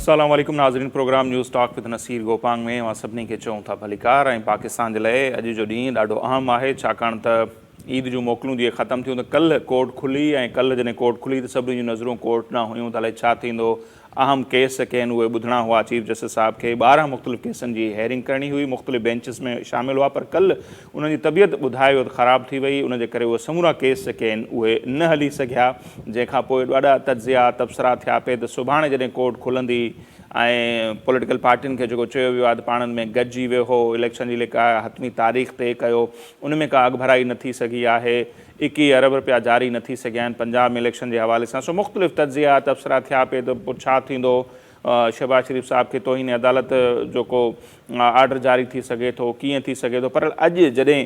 अस्सलाम वालेकुम नाज़रीन। Program news talk with Naseer Gopang में मां सभिनी खे चऊं था भलीकार। ऐं पाकिस्तान जे लाइ अॼु जो ॾींहुं ॾाढो अहम आहे, छाकाणि त ईद जूं मोकलूं जीअं ख़तमु थियूं त कल्ह कोर्ट खुली ऐं कल्ह जॾहिं कोर्ट खुली त सभिनी जूं नज़रूं कोर्ट न हुयूं त अलाए छा थींदो। अहम केस जेके आहिनि उहे ॿुधणा हुआ चीफ जस्टिस साहिब खे। 12 मुख़्तलिफ़ केसनि जी हेयरिंग करणी हुई, मुख़्तलिफ़ बेंचिस में शामिल हुआ, पर कल्ह उन्हनि जी तबियत ॿुधाए वियो त ख़राबु थी वई। उनजे करे उहे समूरा केस जेके आहिनि उहे न हली सघिया, जंहिंखां पोइ ॾाढा तज्ज़िया तबसरा थिया पिए त सुभाणे जॾहिं कोर्ट खुलंदी ऐं पॉलिटिकल पार्टियुनि खे जेको चयो वियो आहे त पाणनि में गॾिजी वियो हो, इलेक्शन जी का हतमी तारीख़ तइ कयो, उन में का अॻभराई न थी सघी आहे, 21 अरब रुपया जारी न थी सघिया आहिनि पंजाब में इलेक्शन जे हवाले सां। सो मुख़्तलिफ़ तज्ज़िया तबसरा थिया पिए त पोइ छा थींदो। शहबाज शरीफ़ साहब खे तोहीन अदालत जो को आर्डर जारी थी सघे थो, कीअं थी सघे थो। पर अॼु जॾहिं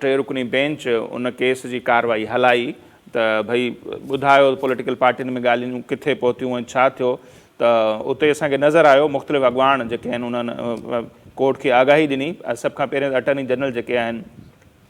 3 रुकनी बेंच उन केस जी कार्रवाई हलाई त भई ॿुधायो पॉलिटिकल पार्टियुनि में ॻाल्हियूं किथे पहुतियूं ऐं छा थियो, त उते असांखे नज़र आयो मुख़्तलिफ़ अॻवान जेके आहिनि उन्हनि कोर्ट खे आगाही ॾिनी। सभ खां पहिरियों अटर्नी जनरल जेके आहिनि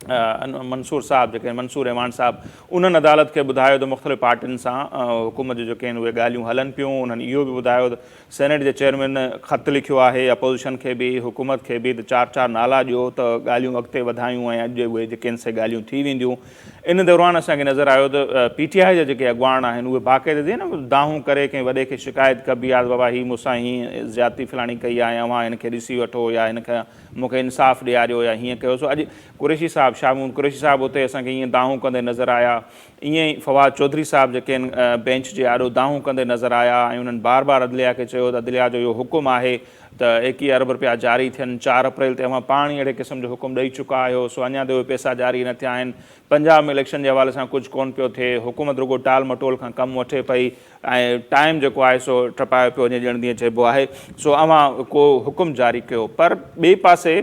मंसूर साहब, जेके मंसूर रहमान साहब, उन्हनि अदालत खे ॿुधायो त मुख़्तलिफ़ पार्टियुनि सां हुकूमत जो जेके आहिनि उहे ॻाल्हियूं हलनि पियूं। उन्हनि इहो बि ॿुधायो त सेनेट जे चेयरमैन ख़तु लिखियो आहे अपोज़िशन खे बि हुकूमत खे बि त 4 नाला ॾियो त ॻाल्हियूं अॻिते वधायूं ऐं अॼु उहे जेके आहिनि से ॻाल्हियूं थी वेंदियूं। इन दौरान असांखे नज़र आयो त PTI जा जेके अॻवान आहिनि उहे बाक़ाइदे ते न दाहूं करे कंहिं वॾे खे शिकायत कबी आहे बाबा हीअ मूंसां हीअं ज़्यादती फलाणी कई आहे, अव्हां हिनखे ॾिसी वठो या हिनखे मूंखे इंसाफ़ ॾियारियो या हीअं कयो। सो अॼु कुरैशी साहब, शामून कुरैशी साहब उते असांखे ईअं दाहूं कंदे नज़र आया। ईअं ई फवाद चौधरी साहब जेके आहिनि बेंच जे आॾो दाहूं कंदे नज़र आया ऐं उन्हनि बार बार अदलिया खे चयो त अदलिया जो इहो हुकुम आहे त 21 अरब रुपया जारी थियनि, 4 अप्रैल ते अव्हां पाण ई अहिड़े क़िस्म जो हुकुम ॾेई चुका आहियो, सो अञा त उहे पैसा जारी न थिया आहिनि। पंजाब में इलेक्शन जे हवाले सां कुझु कोन पियो थिए, हुकूमत रुगो टाल मटोल खां कमु वठे पई ऐं टाइम जेको आहे सो टपायो पियो वञे, ॼण ॾींहुं चइबो आहे। सो अव्हां को हुकुम जारी कयो, पर ॿिए पासे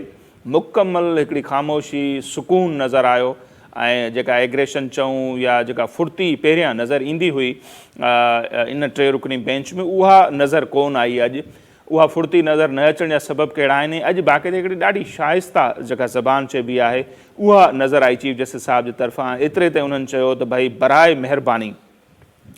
मुकमल हिकिड़ी ख़ामोशी सुकून नज़र आयो ऐं जेका एग्रेशन चऊं या जेका फुर्ती पहिरियां नज़र ईंदी हुई इन 3 रुकनी बेंच में, उहा नज़र कोन आई। अॼु उहा फुर्ती नज़र न अचण जा सबब कहिड़ा आहिनि। अॼु बाक़ाइदे हिकिड़ी ॾाढी शाइस्ता जेका ज़बान चइबी आहे उहा नज़र आई चीफ जस्टिस साहिब जे तरफ़ां। एतिरे ते उन्हनि चयो त भई बराए महिरबानी,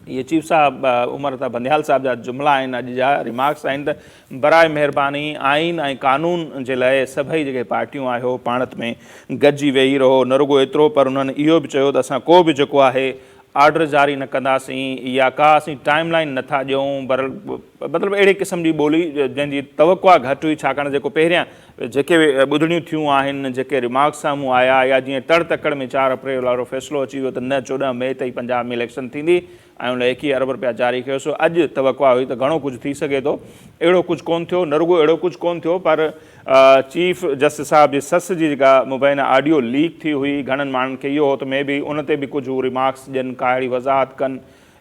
इहे चीफ साहब उमर ता बंदियाल साहब जा जुमिला आहिनि, अॼु जा रिमार्क्स आहिनि त बराए महिरबानी आइन ऐं कानून जे लाइ सभई जेके पार्टियूं आहियो पाणत में गॾिजी वेही रहो। न रुगो एतिरो, पर उन्हनि इहो बि चयो त असां को बि जेको आहे आर्डर जारी न कंदासीं या का असीं टाइम लाइन नथा ॾियूं, पर मतिलबु अहिड़े क़िस्म जी ॿोली जंहिंजी तवक़ा घटि हुई, छाकाणि जेको पहिरियां जेके ॿुधणियूं थियूं आहिनि, जेके रिमार्क्स साम्हूं आया या जीअं तड़ तकड़ में 4 अप्रैल वारो फ़ैसिलो अची वियो त न 14 मई ताईं पंजाब में इलेक्शन थींदी ऐं उन 21 अरब रुपया जारी कयो। सो अॼु तवक़ा हुई त घणो कुझु थी सघे थो, अहिड़ो कुझु कोन थियो। न रुगो अहिड़ो कुझु कोन थियो, पर चीफ जस्टिस साहिब जी ससु जी जेका मुबैना ऑडियो लीक थी हुई, घणनि माण्हुनि खे इहो हो त मे बि उन ते बि कुझु रिमार्क्स ॾियनि, का अहिड़ी वज़ाहत कनि,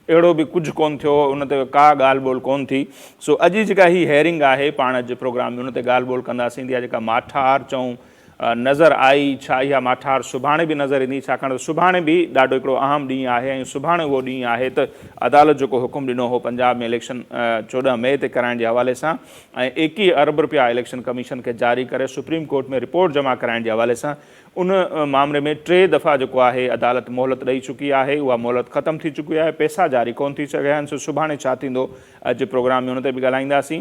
अहिड़ो बि कुझु कोन थियो, उन ते का ॻाल्हि ॿोल कोन थी। सो अॼु जेका हीअ हेयरिंग आहे पाण जे प्रोग्राम में उन ते ॻाल्हि ॿोल कंदासीं। इहा जेका माठार चऊं नज़र आई, छा इहा माठार सुभाणे बि नज़र ईंदी, छाकाणि त सुभाणे बि ॾाढो हिकिड़ो अहम ॾींहुं आहे ऐं सुभाणे उहो ॾींहुं आहे त अदालत जेको हुकुम ॾिनो हो पंजाब में इलेक्शन 14 मई ते कराइण जे हवाले सां ऐं 21 अरब रुपया इलेक्शन कमीशन खे जारी करे सुप्रीम कोर्ट में रिपोर्ट जमा कराइण जे हवाले सां, उन मामले में 3 दफ़ा जेको आहे अदालत मोहलत ॾेई चुकी आहे। उहा मोहलत ख़तमु थी चुकी आहे, पैसा जारी कोन थी सघिया आहिनि। सो सुभाणे छा थींदो अॼु प्रोग्राम में उन ते बि ॻाल्हाईंदासीं।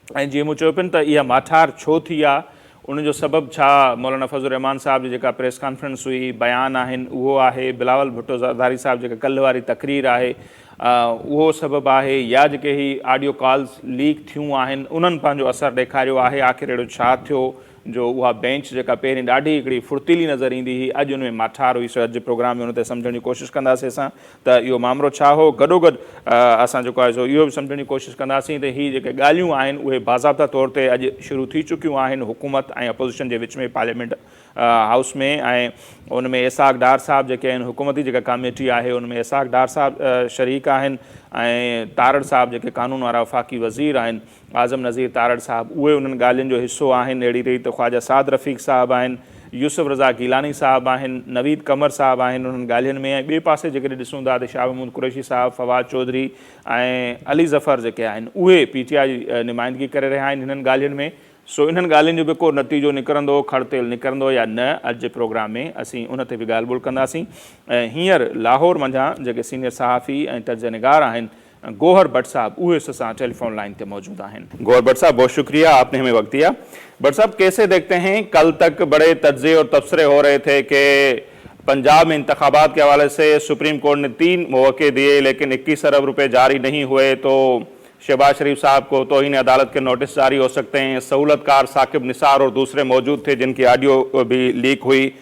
ऐं जीअं मूं चयो पियो त इहा माठार छो थी आहे, उनजो सबबु छा, मौलाना फज़लुर रहमान साहब जी जेका प्रेस कॉन्फ्रेंस हुई, बयान आहिनि, उहो आहे, बिलावल भुट्टो ज़रदारी साहब जेका कल्ह वारी तक़रीर आहे उहो सबबु आहे, या जेके ही ऑडियो कॉल्स लीक थियूं आहिनि उन्हनि पंहिंजो असरु ॾेखारियो आहे। आख़िर अहिड़ो छा थियो जो उहा बेंच जेका पहिरीं ॾाढी हिकिड़ी फुर्तीली नज़र ईंदी हुई, अॼु उन में माठार हुई। सो अॼु प्रोग्राम में उन ते सम्झण जी कोशिशि कंदासीं असां त इहो मामिलो छा हो। गॾोगॾु असां जेको आहे सो इहो बि सम्झण जी कोशिशि कंदासीं त हीअ जेके ॻाल्हियूं आहिनि उहे बाज़ाब्ता तौर ते अॼु शुरू थी चुकियूं आहिनि हुकूमत ऐं अपोज़िशन जे विच में पार्लियामेंट हाउस में। ऐं उन में इसाक डार साहब जेके आहिनि, हुकूमती जेका कमेटी आहे उन में इसाक डार साहब शरीक आहिनि ऐं तारड़ साहब जेके कानून वारा वफ़ाक़ी वज़ीर आहिनि, आज़म नज़ीर तारड़ साहब, उहे उन्हनि ॻाल्हियुनि जो हिसो आहिनि। अहिड़ी रीति ख़्वाजा साद रफ़ीक़ साहब आहिनि, यूसुफ रज़ा गीलानी साहब आहिनि, नवीद कमर साहब आहिनि उन्हनि ॻाल्हियुनि में। ऐं ॿिए पासे जेकॾहिं ॾिसूं था त शाह महमूद कुरैशी साहब, फवाद चौधरी ऐं अली ज़फ़र जेके आहिनि उहे PTI जी नुमाइंदगी करे रहिया आहिनि हिननि ॻाल्हियुनि में। सो इन्हनि ॻाल्हियुनि जो बि को नतीजो निकिरंदो, खड़तेल निकिरंदो या न, अॼु जे प्रोग्राम में असीं उन ते बि ॻाल्हि ॿोल कंदासीं। ऐं हींअर लाहौर मंझां जेके सीनियर सहाफ़ी ऐं तर्जनिगार आहिनि गौहर भट्ट साहब उहे सां टेलीफोन लाइन ते मौजूद आहिनि। गौहर भट्ट साहब, बहुत शुक्रिया, आपने हमें वक्त दिया। भट्ट साहब, कैसे देखते हैं, कल तक बड़े तज्ज़े और तबसरे हो रहे थे कि पंजाब में इंतखाबात के हवाले से सुप्रीम कोर्ट ने 3 मौके दिए लेकिन 21 अरब रुपए जारी नहीं हुए, तो शहबाज शरीफ साहब को तौहीन अदालत के नोटिस जारी हो सकते हैं। सहूलतकार साकिब निसार और दूसरे मौजूद थे जिनकी ऑडियो भी लीक हुई।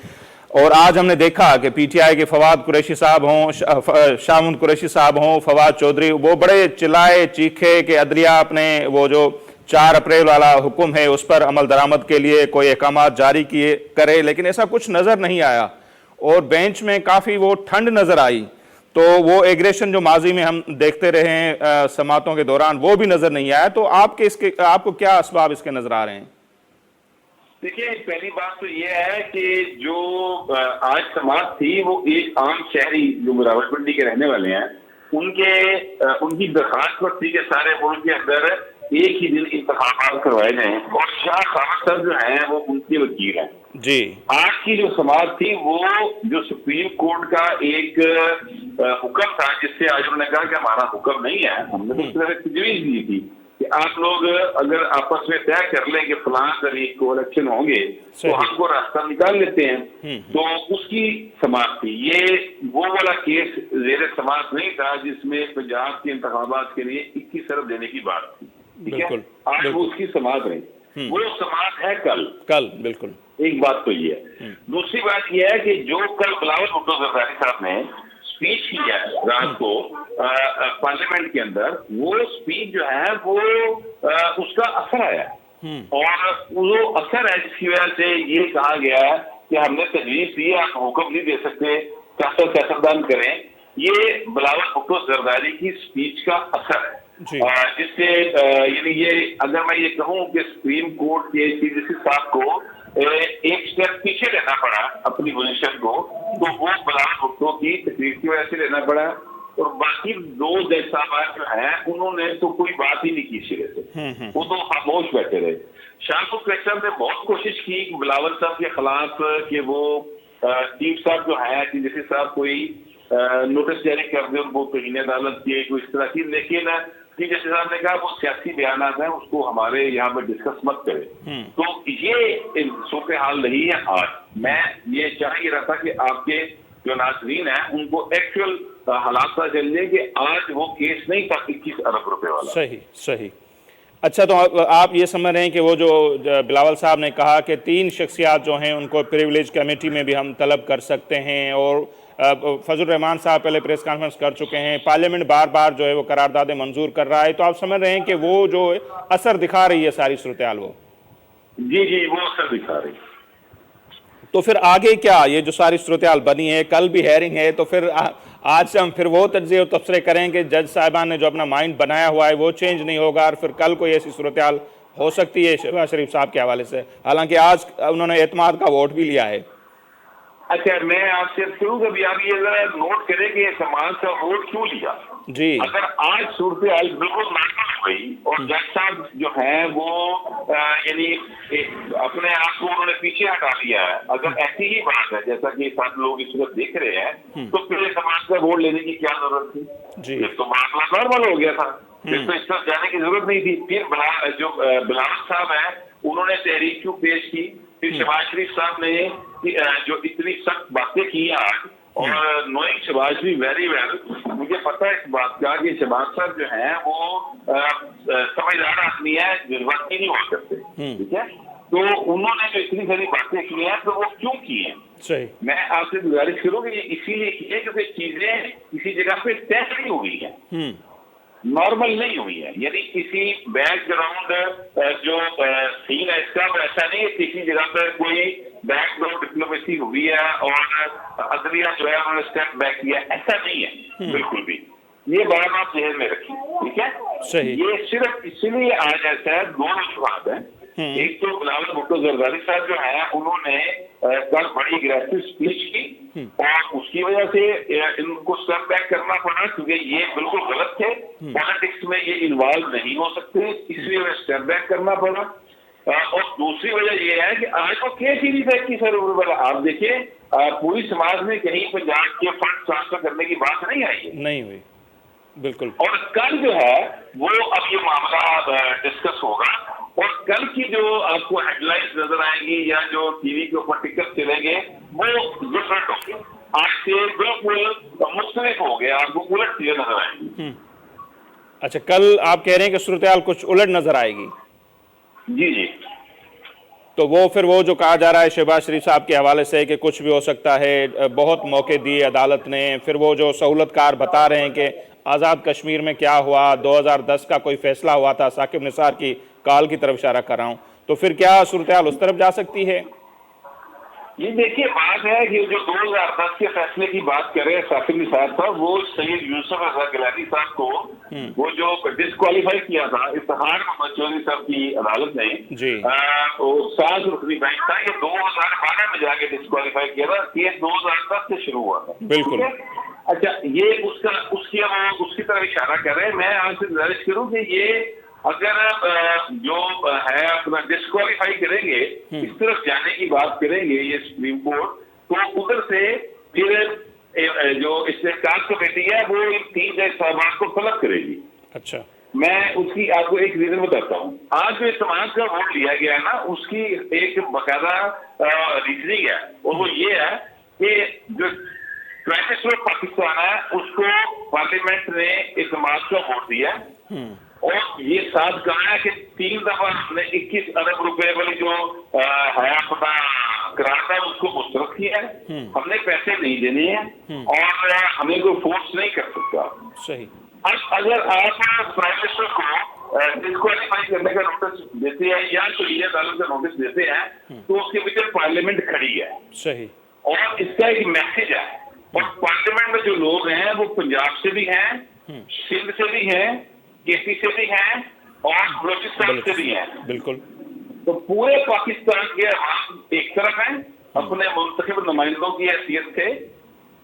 और आज हमने देखा कि पीटीआई के फवाद कुरैशी साहब हों, शामुन कुरैशी साहब हों, फवाद चौधरी, वो बड़े चिल्लाए चीखे कि अदलिया अपने वो जो 4 अप्रैल वाला हुक्म है उस पर अमल दरामद के लिए कोई अहकाम जारी किए करे, लेकिन ऐसा कुछ नज़र नहीं आया और बेंच में काफ़ी वो ठंड नज़र आई। तो वो एग्रेशन जो माजी में हम देखते रहे हैं समातों के दौरान, वो भी नज़र नहीं आया। तो आपको क्या असबाब इसके नज़र आ रहे हैं? देखिए, पहली बात तो ये है कि जो आज समात थी वो एक आम शहरी जो रावलपिंडी के रहने वाले हैं उनकी दरखास्त पर थी कि सारे मुल्क के अंदर एक ही दिन इंतखाबात करवाए जाएं और शाह खान साहब जो हैं वो उनके वकील हैं जी। आज की जो समात थी वो जो सुप्रीम कोर्ट का एक हुक्म था जिससे आज उन्होंने कहा कि हमारा हुक्म नहीं है, हमने तो उस तरह तजवीज दी थी कि आप लोग अगर आपस में तय कर लें कि फलां तारीख को इलेक्शन होंगे तो हमको रास्ता निकाल लेते हैं, तो उसकी समाप्त थी। ये वो वाला केस ज़ेर समाप्त नहीं था जिसमें पंजाब के इंतखाबात के लिए 21 अरब देने की बात थी, ठीक है। आज वो उसकी समाप्त रही, वो समाप्त है कल। बिल्कुल, एक बात तो ये है। दूसरी बात ये है कि जो कल बिलावल भुट्टो जरदारी साहब ने स्पीच की है रात को पार्लियामेंट के अंदर, वो स्पीच जो है वो उसका असर आया और वो असर है जिसकी वजह से ये कहा गया है कि हमने तजवीज दी, आप हुक्म नहीं दे सकते, सियासतदान करें। ये बिलावल भुट्टो जरदारी की स्पीच का असर है जिससे यानी ये अगर मैं ये कहूँ कि सुप्रीम कोर्ट के चीफ जस्टिस साहब को एक स्टेप पीछे लेना पड़ा अपनी पोजीशन को, तो वो बिलावल भुट्टो की तकलीफ की वजह से लेना पड़ा। और बाकी 2 जज साहब जो हैं उन्होंने तो कोई बात ही नहीं की सिरे से, वो तो खामोश बैठे रहे। शाहरुख साहब ने बहुत कोशिश की बिलावल साहब के खिलाफ कि वो चीफ साहब जो है चीफ जस्टिस साहब कोई नोटिस जारी कर दे उनको तौहीन अदालत की कोई इस तरह की, लेकिन चीफ जस्टिस साहब ने कहा वो सियासी बयानात हैं उसको हमारे यहाँ पर डिस्कस मत करें। तो ये सूरत हाल रही है आज। मैं ये चाह ही रहा था कि आपके जो नाज़रीन हैं उनको एक्चुअल हालात पता चल जाए कि आज वो केस नहीं था 21 अरब रुपए वाला। सही। अच्छा, तो आप ये समझ रहे हैं कि वो जो बिलावल साहब ने कहा कि 3 शख्सियात जो हैं उनको प्रिविलेज कमेटी में भी हम तलब कर सकते हैं, और फजल रहमान साहब पहले प्रेस कॉन्फ्रेंस कर चुके हैं, पार्लियामेंट बार बार जो है वो करारदादें मंजूर कर रहा है, तो आप समझ रहे हैं कि वो जो असर दिखा रही है सारी सूरत हाल वो? जी वो असर दिखा रही। तो फिर आगे क्या, ये जो सारी सूरत हाल बनी है, कल भी हेयरिंग है, तो फिर आज से हम फिर वो तज्ज़िये और तबसरे करें कि जज साहिबान ने जो अपना माइंड बनाया हुआ है वो चेंज नहीं होगा और फिर कल कोई ऐसी सूरत हाल हो सकती है शहबाज शरीफ साहब के हवाले से, हालांकि आज उन्होंने एतमाद का वोट भी लिया है। अच्छा, मैं आपसे शुरू कभी आप ये जरा नोट करें कि समाज का वोट क्यों लिया जी। अगर आज सूरत हाल बिल्कुल नॉर्मल हो गई और जज साहब जो है वो यानी अपने आप को उन्होंने पीछे हटा दिया है, अगर ऐसी ही बात है जैसा कि 7 लोग इस वक्त देख रहे हैं, तो फिर समाज का वोट लेने की क्या जरूरत थी जी। तो मामला नॉर्मल हो गया था, फिर तो इस तरफ जाने की जरूरत नहीं थी। फिर जो बिलावल साहब है उन्होंने तहरीक क्यों पेश की, फिर शहबाज शरीफ साहब ने जो इतनी सख्त बातें की आज, और नोइंग शहबाज शरीफ वेरी वेल, मुझे पता है इस बात का कि शहबाज साहब जो है वो समझदार आदमी है, जज्बाती नहीं हो सकते, ठीक है। तो उन्होंने जो इतनी सारी बातें की हैं तो वो क्यों की हैं? सही। मैं आपसे गुजारिश करूँगी ये इसीलिए की है क्योंकि चीजें किसी जगह पे तय नहीं हुई है, नॉर्मल नहीं हुई है, यानी किसी बैकग्राउंड जो सीन है इसका ऐसा नहीं है किसी जगह पर कोई बैकग्राउंड डिप्लोमेसी हुई है और अदलिया जो है उन्होंने स्टेप बैक किया, ऐसा नहीं है बिल्कुल भी। ये बात आप जहन में रखिए, ठीक है। सही। ये सिर्फ इसलिए आज ऐसा है, 2 बात है। एक तो बिलावल भुट्टो जरदारी साहब जो है उन्होंने कल बड़ी अग्रेसिव स्पीच की और उसकी वजह से इनको स्टेप बैक करना पड़ा क्योंकि ये बिल्कुल गलत थे, पॉलिटिक्स में ये इन्वॉल्व नहीं हो सकते, इसलिए उन्हें स्टेप बैक करना पड़ा। और दूसरी वजह ये है कि आज तो केस ही नहीं था 21 अरब रुपए। आप देखिए पूरी समाज में कहीं पंजाब के फंड ट्रांसफर करने की बात नहीं आई है, नहीं हुई बिल्कुल। और कल जो है वो अब ये मामला डिस्कस होगा, और कल की जो आपको हेडलाइंस नजर आएंगी या जो टीवी के ऊपर टिकट चलेंगे वो डिफरेंट होंगे, आज से बिल्कुल मुख्तलिफ हो गया, आपको उलट चीजें नजर आएंगी। अच्छा, कल आप कह रहे हैं कि सूरत कुछ उलट नजर आएगी? जी जी। तो वो फिर वो जो कहा जा रहा है शहबाज शरीफ साहब के हवाले से कि कुछ भी हो सकता है, बहुत मौके दिए अदालत ने, फिर वो जो सहूलतकार बता रहे हैं कि आज़ाद कश्मीर में क्या हुआ, 2010 का कोई फैसला हुआ था, साकिब निसार की काल की तरफ इशारा कर रहा हूँ, तो फिर क्या सूरत हाल उस तरफ जा सकती है? ये देखिए बात है कि जो 2010 के फैसले की बात कर रहे हैं साकिब निसार साहब, वो सैयद यूसुफ रजा गिलानी साहब को वो जो डिस्क्वालीफाई किया था इफ्तिखार मोहम्मद चौधरी साहब की अदालत ने, जी। वो 7 रुकनी बेंच था, ये 2012 में जाके डिस्क्वालीफाई किया था, केस 2010 से शुरू हुआ था। बिल्कुल। अच्छा, ये उसकी तरफ इशारा कर रहे हैं। मैं आपसे गुजारिश करूं कि ये अगर जो है अपना डिस्क्वालीफाई करेंगे, इस तरफ जाने की बात करेंगे ये सुप्रीम कोर्ट, तो उधर से फिर जो इस्तेहकाक कमेटी है वो इन 3 जज साहबान को तलब करेगी। अच्छा। मैं उसकी आपको एक रीजन बताता हूँ। आज जो इस्तेमाल का वोट लिया गया है ना, उसकी एक बाकायदा रीजनिंग है, और वो ये है कि जो प्राइम मिनिस्टर ऑफ पाकिस्तान है उसको पार्लियामेंट ने इस्तेमाल का वोट दिया, और ये साथ कहा है कि 3 दफा हमने 21 अरब रुपए वाली जो है अपना करार था उसको मुस्तरद किया है, हमने पैसे नहीं देने हैं और हमें कोई फोर्स नहीं कर सकता। सही। अब अगर आप प्राइम मिनिस्टर को डिस्क्वालीफाई करने का नोटिस देते हैं या शरीय अदालत का नोटिस देते हैं, तो उसके पीछे पार्लियामेंट खड़ी है। सही। और इसका एक मैसेज है, और पार्लियामेंट में जो लोग हैं वो पंजाब से भी हैं, सिंध से भी हैं, केपी से भी हैं और बलोचिस्तान से भी हैं। बिल्कुल। तो पूरे पाकिस्तान के आवाम एक तरफ हैं अपने मुंतखब नुमाइंदों की हैसियत से,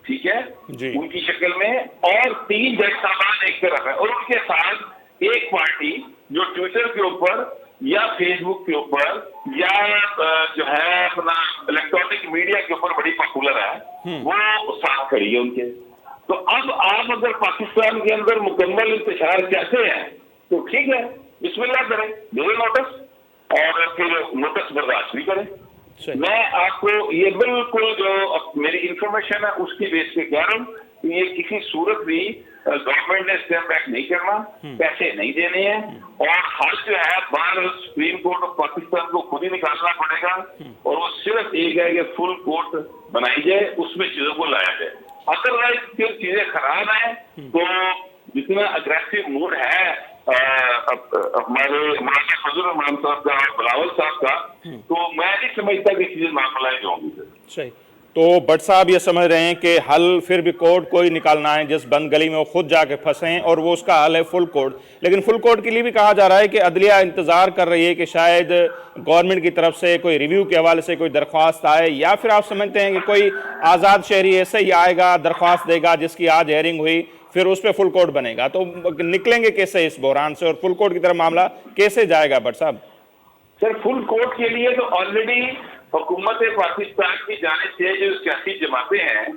ठीक है जी। उनकी शक्ल में, और 3 जज साहबान एक तरफ है, और उनके साथ एक पार्टी जो ट्विटर के ऊपर या फेसबुक के ऊपर या जो है अपना इलेक्ट्रॉनिक मीडिया के ऊपर बड़ी पॉपुलर है, वो साथ खड़ी है उनके। तो अब आप अगर पाकिस्तान के अंदर मुकम्मल इंतशार चाहते हैं तो ठीक है, बिस्मिल्लाह करें, दे नोटिस, और फिर नोटिस बर्दाश्त भी करें। मैं आपको ये बिल्कुल जो मेरी इंफॉर्मेशन है उसकी बेस पे कह रहा हूँ, ये किसी सूरत भी गवर्नमेंट ने स्टेप बैक नहीं करना, पैसे नहीं देने हैं, और हल जो है बाहर सुप्रीम कोर्ट ऑफ पाकिस्तान को खुद ही निकालना पड़ेगा, और वो सिर्फ एक है कि फुल कोर्ट बनाई जाए, उसमें चीजों को लाया जाए। अदरवाइज जो चीजें खराब हैं, तो जितना अग्रेसिव मूड है हमारे मौलाना फजल रहमान साहब का, बिलावल साहब का, तो मैं नहीं समझता कि चीजें नॉर्मलाइज होंगी। सही। तो भट्ट साहब ये समझ रहे हैं कि हल फिर भी कोर्ट को ही निकालना है, जिस बंद गली में वो खुद जाके फंसे हैं, और वो उसका हल है फुल कोर्ट। लेकिन फुल कोर्ट के लिए भी कहा जा रहा है कि अदलिया इंतजार कर रही है कि शायद गवर्नमेंट की तरफ से कोई रिव्यू के हवाले से कोई दरख्वास्त आए, या फिर आप समझते हैं कि कोई आज़ाद शहरी ऐसे ही आएगा, दरख्वास्त देगा जिसकी आज हेयरिंग हुई, फिर उस पर फुल कोर्ट बनेगा, तो निकलेंगे कैसे इस बहरान से, और फुल कोर्ट की तरफ मामला कैसे जाएगा भट्ट साहब? सर, फुल कोर्ट के लिए तो ऑलरेडी हुकूमत पाकिस्तान की जाने से जो सियासी जमातें हैं,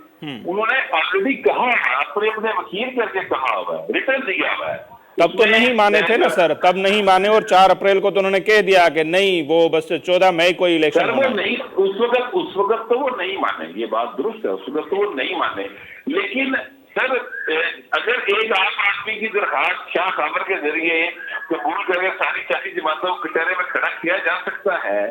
उन्होंने ऑलरेडी कहा है, अपने वकील करके कहा हुआ है, रिटर्न दिया हुआ है। तब तो नहीं माने थे ना सर, तब नहीं माने, और 4 अप्रैल को तो उन्होंने कह दिया कि नहीं, वो बस 14 मई को इलेक्शन वो नहीं, उस वक्त तो वो नहीं माने, ये बात दुरुस्त है, उस वक्त तो वो नहीं माने। लेकिन सर, अगर एक आम आदमी की दरखास्त शाह खाबर के जरिए कबूल करके सारी सियासी जमातों को कटहरे में खड़ा किया जा सकता है,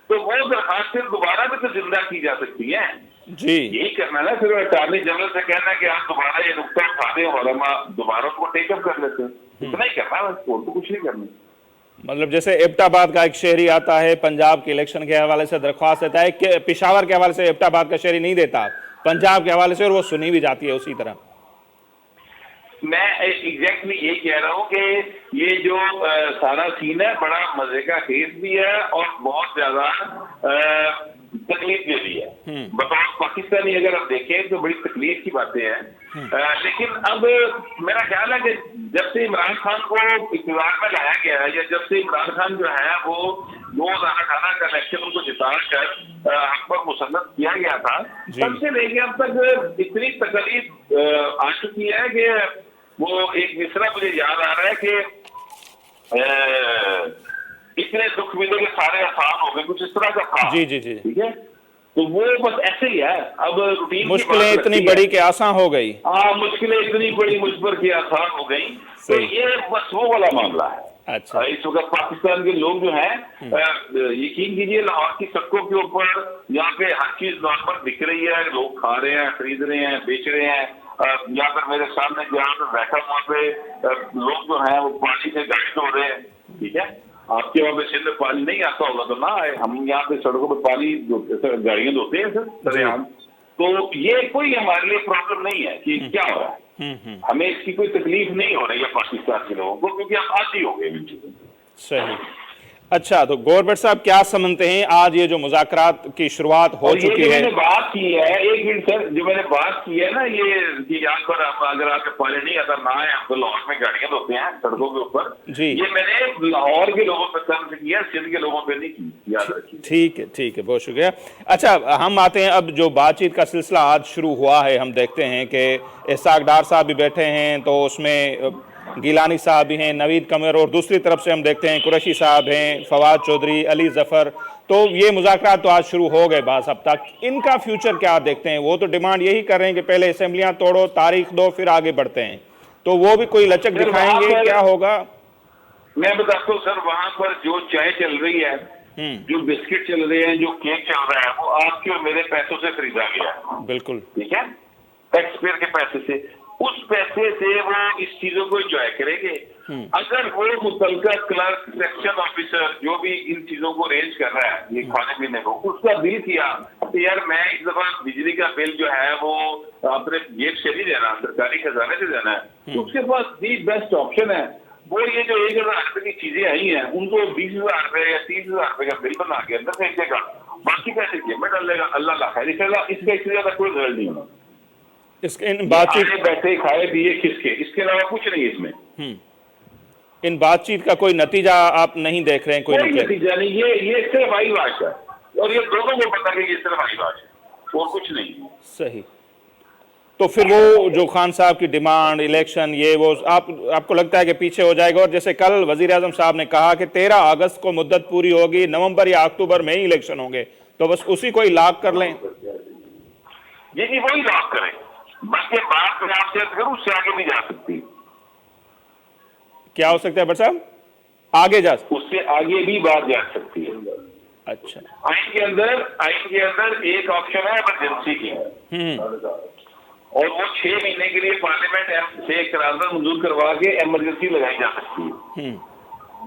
तो वो दरखास्तें दोबारा भी तो जिंदा की जा सकती हैं। जी, यही करना है ना, फिर अटॉर्नी जनरल से कहना है कि आप दोबारा ये नुकता उठा दें और हम दोबारा उसको टेकअप कर लेते हैं, इतना ही करना है, कोर्ट को कुछ नहीं करना। मतलब जैसे एबटाबाद का एक शहरी आता है, पंजाब के इलेक्शन के हवाले से दरख्वास्त देता है, कि पेशावर के हवाले से एबटाबाद का शहरी नहीं देता, पंजाब के हवाले से, और वो सुनी भी जाती है उसी तरह। मैं एग्जैक्टली यही कह रहा हूँ कि ये जो सारा सीन है बड़ा मजे का केस भी है और बहुत ज्यादा तकलीफ में भी है। बतौर पाकिस्तानी अगर आप देखें तो बड़ी तकलीफ की बातें हैं। लेकिन अब मेरा ख्याल है कि जब से इमरान खान को इक़्तिदार में लाया गया है, या जब से इमरान खान जो है वो 2018 का इलेक्शन उनको जिता कर हम पर मुसन्नत किया गया था, तब से लेके अब तक इतनी तकलीफ आ चुकी है कि वो एक मिसरा मुझे याद आ रहा है कि इतने दुख मिले कि सारे आसान हो गए, कुछ इस तरह का था। जी जी जी। ठीक है, तो वो बस ऐसे ही है। अब रूटीन मुश्किलें इतनी बड़ी कि आसान हो गई। हाँ, मुश्किलें इतनी बड़ी मुझ पर कि आसान हो गई। तो ये बस वो वाला मामला है। अच्छा। इस वक्त पाकिस्तान के लोग जो हैं, यकीन कीजिए, लाहौर की सड़कों के ऊपर यहाँ पे हर चीज नॉर्मल दिख रही है, लोग खा रहे हैं, खरीद रहे हैं, बेच रहे हैं। यहाँ पर मेरे सामने जहाँ पर बैठा वहाँ पे लोग जो हैं वो पानी से गाड़ी धो रहे हैं। ठीक है, आपके वहाँ पे सिंध में पानी नहीं आता होगा तो ना आए, हम यहाँ पे सड़कों पर पानी गाड़ियां धोते हैं सर सरेआम। तो ये कोई हमारे लिए प्रॉब्लम नहीं है कि क्या हो रहा है। हमें इसकी कोई तकलीफ नहीं हो रही है पाकिस्तान के लोगों को, क्योंकि हम आदी हो गए इन चीजों से। सही। अच्छा, तो गौहर भट्ट साहब क्या समझते हैं, आज ये जो मुज़ाकरात की शुरुआत हो चुकी है? मैंने बात की है, एक मिनट सर, जो मैंने बात की है ना, ये कि यहाँ पर अगर आपके पानी नहीं आता ना है, हम तो लाहौर में गाड़ियां धोते हैं सड़कों के ऊपर जी, ये मैंने लाहौर के लोगों पर तर्ज किया, सिंध के लोगों पर नहीं की, याद रखिए। ठीक है, बहुत शुक्रिया। अच्छा, हम आते हैं अब जो बातचीत का सिलसिला आज शुरू हुआ है, हम देखते हैं कि इसहाक डार साहब भी बैठे हैं, तो उसमें गिलानी साहब भी हैं, नवीद कमर, और दूसरी तरफ से हम देखते हैं कुरैशी साहब हैं, फवाद चौधरी, अली जफर। तो ये मुज़ाकरात तो आज शुरू हो गए बाज़ अब तक, इनका फ्यूचर क्या देखते हैं? वो तो डिमांड यही कर रहे हैं कि पहले असेंबलियां तोड़ो, तारीख दो, फिर आगे बढ़ते हैं। तो वो भी कोई लचक दिखाएंगे, क्या होगा? मैं बताता हूँ सर, वहां पर जो चाय चल रही है, जो बिस्किट चल रहे हैं, जो केक चल रहा है, वो आपके और मेरे पैसों से खरीदा गया है। बिल्कुल, ठीक है, टैक्स पेयर के पैसे से। उस पैसे से वो इस चीजों को एंजॉय करेंगे। अगर वो मुतलका क्लर्क, सेक्शन ऑफिसर, जो भी इन चीजों को अरेंज कर रहा है ये खाने पीने को, उसका दिल किया तो यार मैं इस दफा बिजली का बिल जो है वो अपने जेब से नहीं देना, सरकारी खजाने से देना है, तो उसके पास दी बेस्ट ऑप्शन है वो ये जो 1000 रुपए की चीजें आई हैं, उनको 20,000 रुपए या 30,000 रुपए का बिल बना के अंदर फेंक देगा, बाकी पैसे जेब में डाल लेगा, अल्लाह ला खैर करेगा। इसका इससे ज्यादा कोई रिजल्ट नहीं होना। इसके इन बातचीत बैठे खाए पिए खिसके, इसके अलावा कुछ नहीं इसमें। इन बातचीत का कोई नतीजा आप नहीं देख रहे हैं? कोई नतीजा नहीं, ये सिर्फ आई बात है, और ये दोनों को पता है कि ये सिर्फ आई बात है और कुछ नहीं। सही। तो फिर वो जो खान साहब की डिमांड इलेक्शन, ये वो आपको लगता है कि पीछे हो जाएगा? और जैसे कल वजीर आजम साहब ने कहा कि 13 अगस्त को मुद्दत पूरी होगी, नवंबर या अक्टूबर में ही इलेक्शन होंगे, तो बस उसी को ही लॉक कर लें? जी वही लॉक करें, बाकी बात मैं आपसे करूं, उससे आगे नहीं जा सकती। क्या हो सकता है भट्ट साहब? आगे जा सकती, उससे आगे भी बात जा सकती है। अच्छा, आइन के अंदर एक ऑप्शन है इमरजेंसी की, और वो 6 महीने के लिए पार्लियामेंट से करारदाद मंजूर करवा के इमरजेंसी लगाई जा सकती है।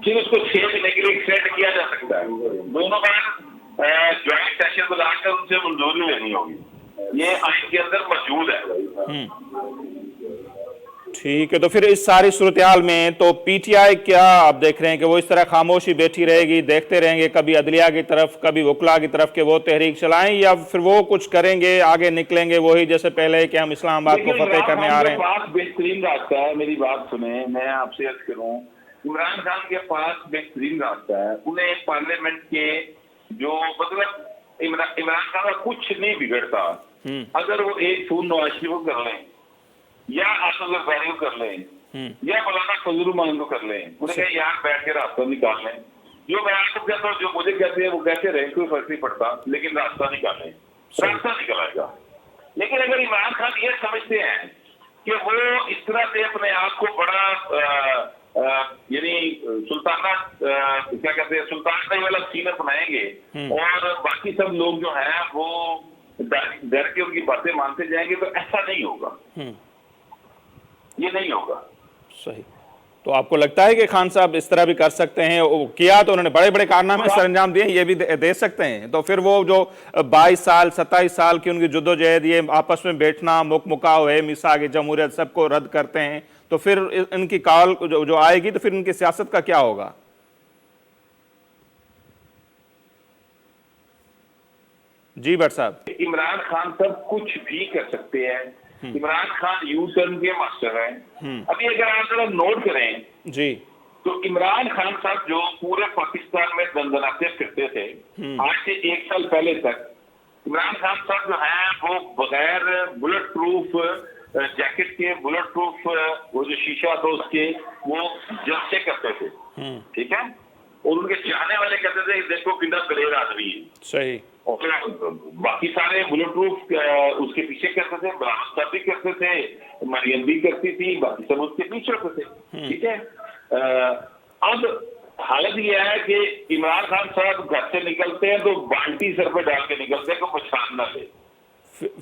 फिर उसको 6 महीने के लिए एक्सटेंड किया जा सकता है। दोनों बार ज्वाइंट सेशन बुलाकर उनसे मंजूरी लेनी होगी, ये आइन के अंदर मौजूद है। ठीक है, तो फिर इस सारी सूरत-ए-हाल में तो पीटीआई क्या आप देख रहे हैं कि वो इस तरह खामोशी बैठी रहेगी, देखते रहेंगे कभी अदलिया की तरफ, कभी वकला की तरफ के वो तहरीक चलाएं, या फिर वो कुछ करेंगे, आगे निकलेंगे वही जैसे पहले कि हम इस्लामाबाद को फतेह करने आ रहे हैं? पास बेहतरीन रास्ता है, मेरी बात सुने, मैं आपसे अर्ज करूं, इमरान खान के पास बेहतरीन रास्ता है। उन्हें पार्लियामेंट के जो मतलब इमरान खान का कुछ नहीं बिगड़ता अगर वो एक फूल नवाज शरीफ को कर लें, या आसद जरदारी को कर लें, या मौलाना फजल रहमान को कर लें, उन्हें कहीं यहाँ बैठ के रास्ता निकाल लें। जो मैं आपको कहता हूँ, जो मुझे कहते हैं वो कहते रहे, कोई फर्क नहीं पड़ता, लेकिन रास्ता निकालें, रास्ता निकल आएगा। लेकिन अगर इमरान खान ये समझते हैं कि वो इस तरह से अपने आप को बड़ा यानी सुल्ताना क्या कहते हैं, सुल्तान वाला सीनर बनाएंगे, और बाकी सब लोग जो हैं वो डर के उनकी बातें मानते जाएंगे, तो ऐसा नहीं होगा, ये नहीं होगा। सही। तो आपको लगता है कि खान साहब इस तरह भी कर सकते हैं? किया तो उन्होंने बड़े बड़े कारनामे सरंजाम दिए, ये भी दे सकते हैं। तो फिर वो जो 22 साल 27 साल की उनकी जुद्दोजहद, ये आपस में बैठना, मुकाव है, मिसाग जमहूरियत, सबको रद्द करते हैं, तो फिर इनकी कॉल जो आएगी तो फिर इनकी सियासत का क्या होगा? जी भट्ट साहब। इमरान खान सब कुछ भी कर सकते हैं। इमरान खान यू टर्न के मास्टर हैं। अभी अगर आप जरा नोट करें जी, तो इमरान खान साहब जो पूरे पाकिस्तान में दंदनाते फिरते थे, आज से 1 साल पहले तक इमरान खान साहब जो है वो बगैर बुलेट प्रूफ जैकेट के बुलेट प्रूफ वो जो शीशा था उसके वो जब चेक करते थे, ठीक है, और उनके चाहने वाले कहते थे देखो कितना दलेर आदमी है। सही। और फिर बाकी सारे बुलेट प्रूफ उसके पीछे करते थे, बरामद भी करते थे, मरियम भी करती थी, बाकी सब उसके पीछे होते थे, ठीक है। अब हालत यह है कि इमरान खान साहब घर से निकलते हैं तो बाल्टी सर पे डाल के निकलते हैं, कोई पहचान ना दे।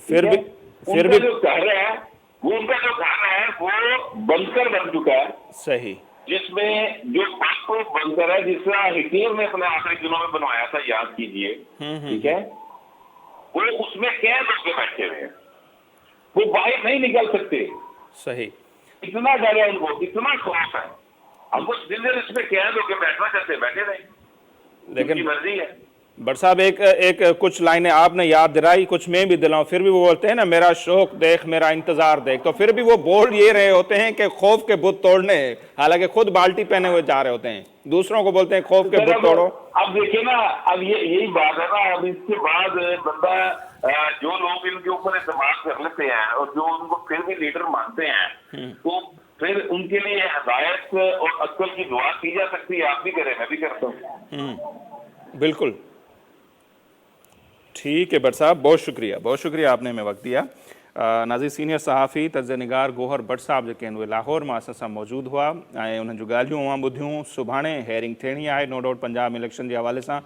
फिर भी जो घर है वो, उनका जो घर है वो बंकर बन चुका है। सही। जिसमें जो पासपोर्ट बंकर है जिसका हिटलर ने अपने आखिरी दिनों में बनवाया था, याद कीजिए, ठीक है, वो उसमें कैद होकर बैठे हुए हैं, वो बाहर नहीं निकल सकते। सही। इतना डर है उनको, इतना खौफ है। अब वो दिन दिन इसमें कैद होकर बैठना चाहते, बैठे रहे, लेकिन मर्जी है। भट्ट साहब एक कुछ लाइनें आपने याद दिलाई, कुछ मैं भी दिलाऊं, फिर भी वो बोलते हैं ना मेरा शौक देख मेरा इंतजार देख, तो फिर भी वो बोल ये रहे होते हैं कि खौफ के बुत तोड़ने, हालांकि खुद बाल्टी पहने हुए जा रहे होते हैं, दूसरों को बोलते हैं खौफ के बुत तोड़ो। अब देखिए ना, अब यही बात है ना, अब इसके बाद बंदा जो लोग इनके ऊपर इस्तेमाल कर लेते हैं और जो उनको फिर भी लीडर मानते हैं, तो फिर उनके लिए हदायत और अक्ल की दुआ की जा सकती है। आप भी करें, मैं भी करता हूँ। बिल्कुल ठीक है भट्ट साहब, बहुत शुक्रिया आपने हमें वक्त दिया। नाज़ी सीनियर सहाफ़ी तर्ज़निगार गोहर भट्ट साहब जेके आहिनि उहे लाहौर मां असां सां मौजूदु हुआ ऐं उन्हनि जूं ॻाल्हियूं अवां ॿुधियूं। सुभाणे हेयरिंग थियणी आहे नो डाउट पंजाब इलेक्शन जे हवाले सां,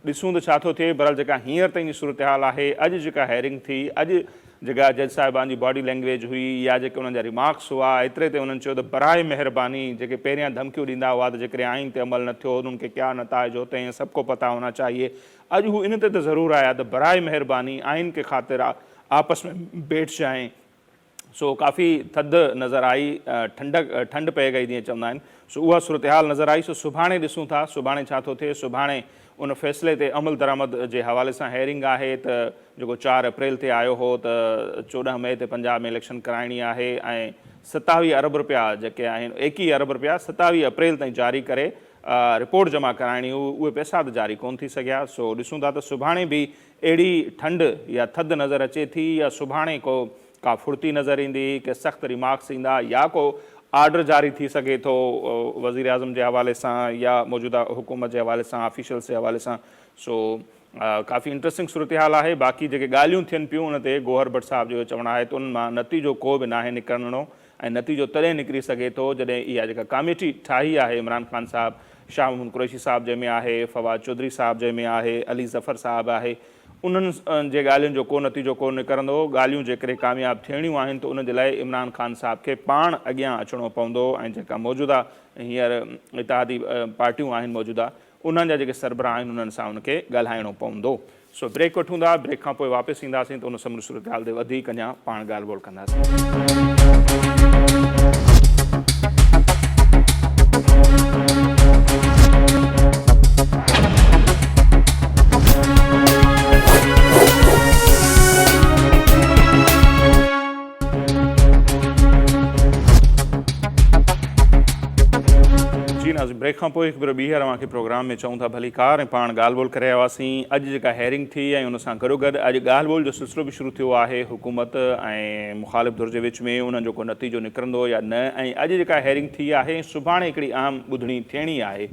ॾिसूं त छा थो थिए। बहरहाल जेका हींअर ताईं जी सूरत हाल आहे, अॼु जेका हेयरिंग थी, अॼु जेका जज साहिबान जी बॉडी लैंग्वेज हुई या जेके उन्हनि जा रिमार्क्स हुआ, एतिरे ते उन्हनि चयो त बराए महिरबानी जेके पहिरियां धमकियूं ॾींदा हुआ त जेकॾहिं आइन ते अमल न थियो उन्हनि खे क्या नताइज होते हैं सबको पता होना चाहिए, अॼु हू इन ते त ज़रूरु आया त बराए महिरबानी आइन के ख़ातिर आपस में बैठ जाएं। सो काफ़ी थधि नज़र आई, ठंड पै गई जीअं चवंदा आहिनि। सो उहा सूरत हाल नज़र आई। सो सुभाणे ॾिसूं था सुभाणे छा थो थिए। सुभाणे उन फ़ैसिले ते अमल दरामद जे हवाले सां हेयरिंग आहे त जेको 4 अप्रैल ते आयो हो त 14 मई ते पंजाब में इलेक्शन कराइणी आहे ऐं 27 अरब रुपया जेके आहिनि, 21 अरब रुपया 27 अप्रैल ताईं जारी करे रिपोर्ट जमा कराइणी, उहे पैसा त जारी कोन थी सघिया। सो ॾिसूं था त सुभाणे बि अहिड़ी ठंड या थधि नज़र अचे थी या सुभाणे का फुर्ती नज़र ईंदी, के सख़्तु रिमार्क्स ईंदा या को आर्डर जारी थी सघे थो वज़ीर आज़म जे हवाले सां या मौजूदा हुकूमत जे हवाले सां, ऑफिशियल्स जे हवाले सां। सो काफ़ी इंट्रस्टिंग सूरत हाल आहे। बाक़ी जेके ॻाल्हियूं थियनि पियूं उन ते गोहर भट्ट साहब जो चवणु आहे त उन मां नतीजो को बि नाहे निकिरणो ऐं नतीजो तॾहिं निकिरी सघे थो जॾहिं इहा जेका कमेटी ठाही आहे इमरान ख़ान साहब, शाह महमूद कुरैशी साहब जंहिंमें आहे, फवाद चौधरी साहब जंहिंमें आहे, अली ज़फ़र साहब आहे, उन्हनि जे ॻाल्हियुनि जो को नतीजो कोन निकिरंदो। ॻाल्हियूं जेकॾहिं कामयाबु थियणियूं आहिनि त उन जे लाइ इमरान ख़ान साहब खे पाण अॻियां अचिणो पवंदो ऐं जेका मौजूदा हींअर इतिहादी पार्टियूं आहिनि मौजूदा, उन्हनि जा जेके सरबराह आहिनि उन्हनि सां उनखे ॻाल्हाइणो पवंदो। सो ब्रेक वठूं था, ब्रेक खां पोइ वापसि ईंदासीं त उन समूरी सूरत हाल ते वधीक अञा पाण ॻाल्हि ॿोल कंदासीं। ब्रेक खां पोइ हिकु भेरो ॿीहर अव्हांखे प्रोग्राम में चऊं था भली कार ऐं पाण ॻाल्हि ॿोल करे रहियासीं। अॼु जेका हेयरिंग थी ऐं उन सां गॾोगॾु अॼु ॻाल्हि ॿोल जो सिलसिलो बि शुरू थियो आहे हुकूमत ऐं मुख़ालिफ़ धुर जे विच में, उन्हनि जो को नतीजो निकिरंदो या न। ऐं अॼु जेका हेयरिंग थी आहे सुभाणे हिकिड़ी अहम ॿुधणी थियणी आहे,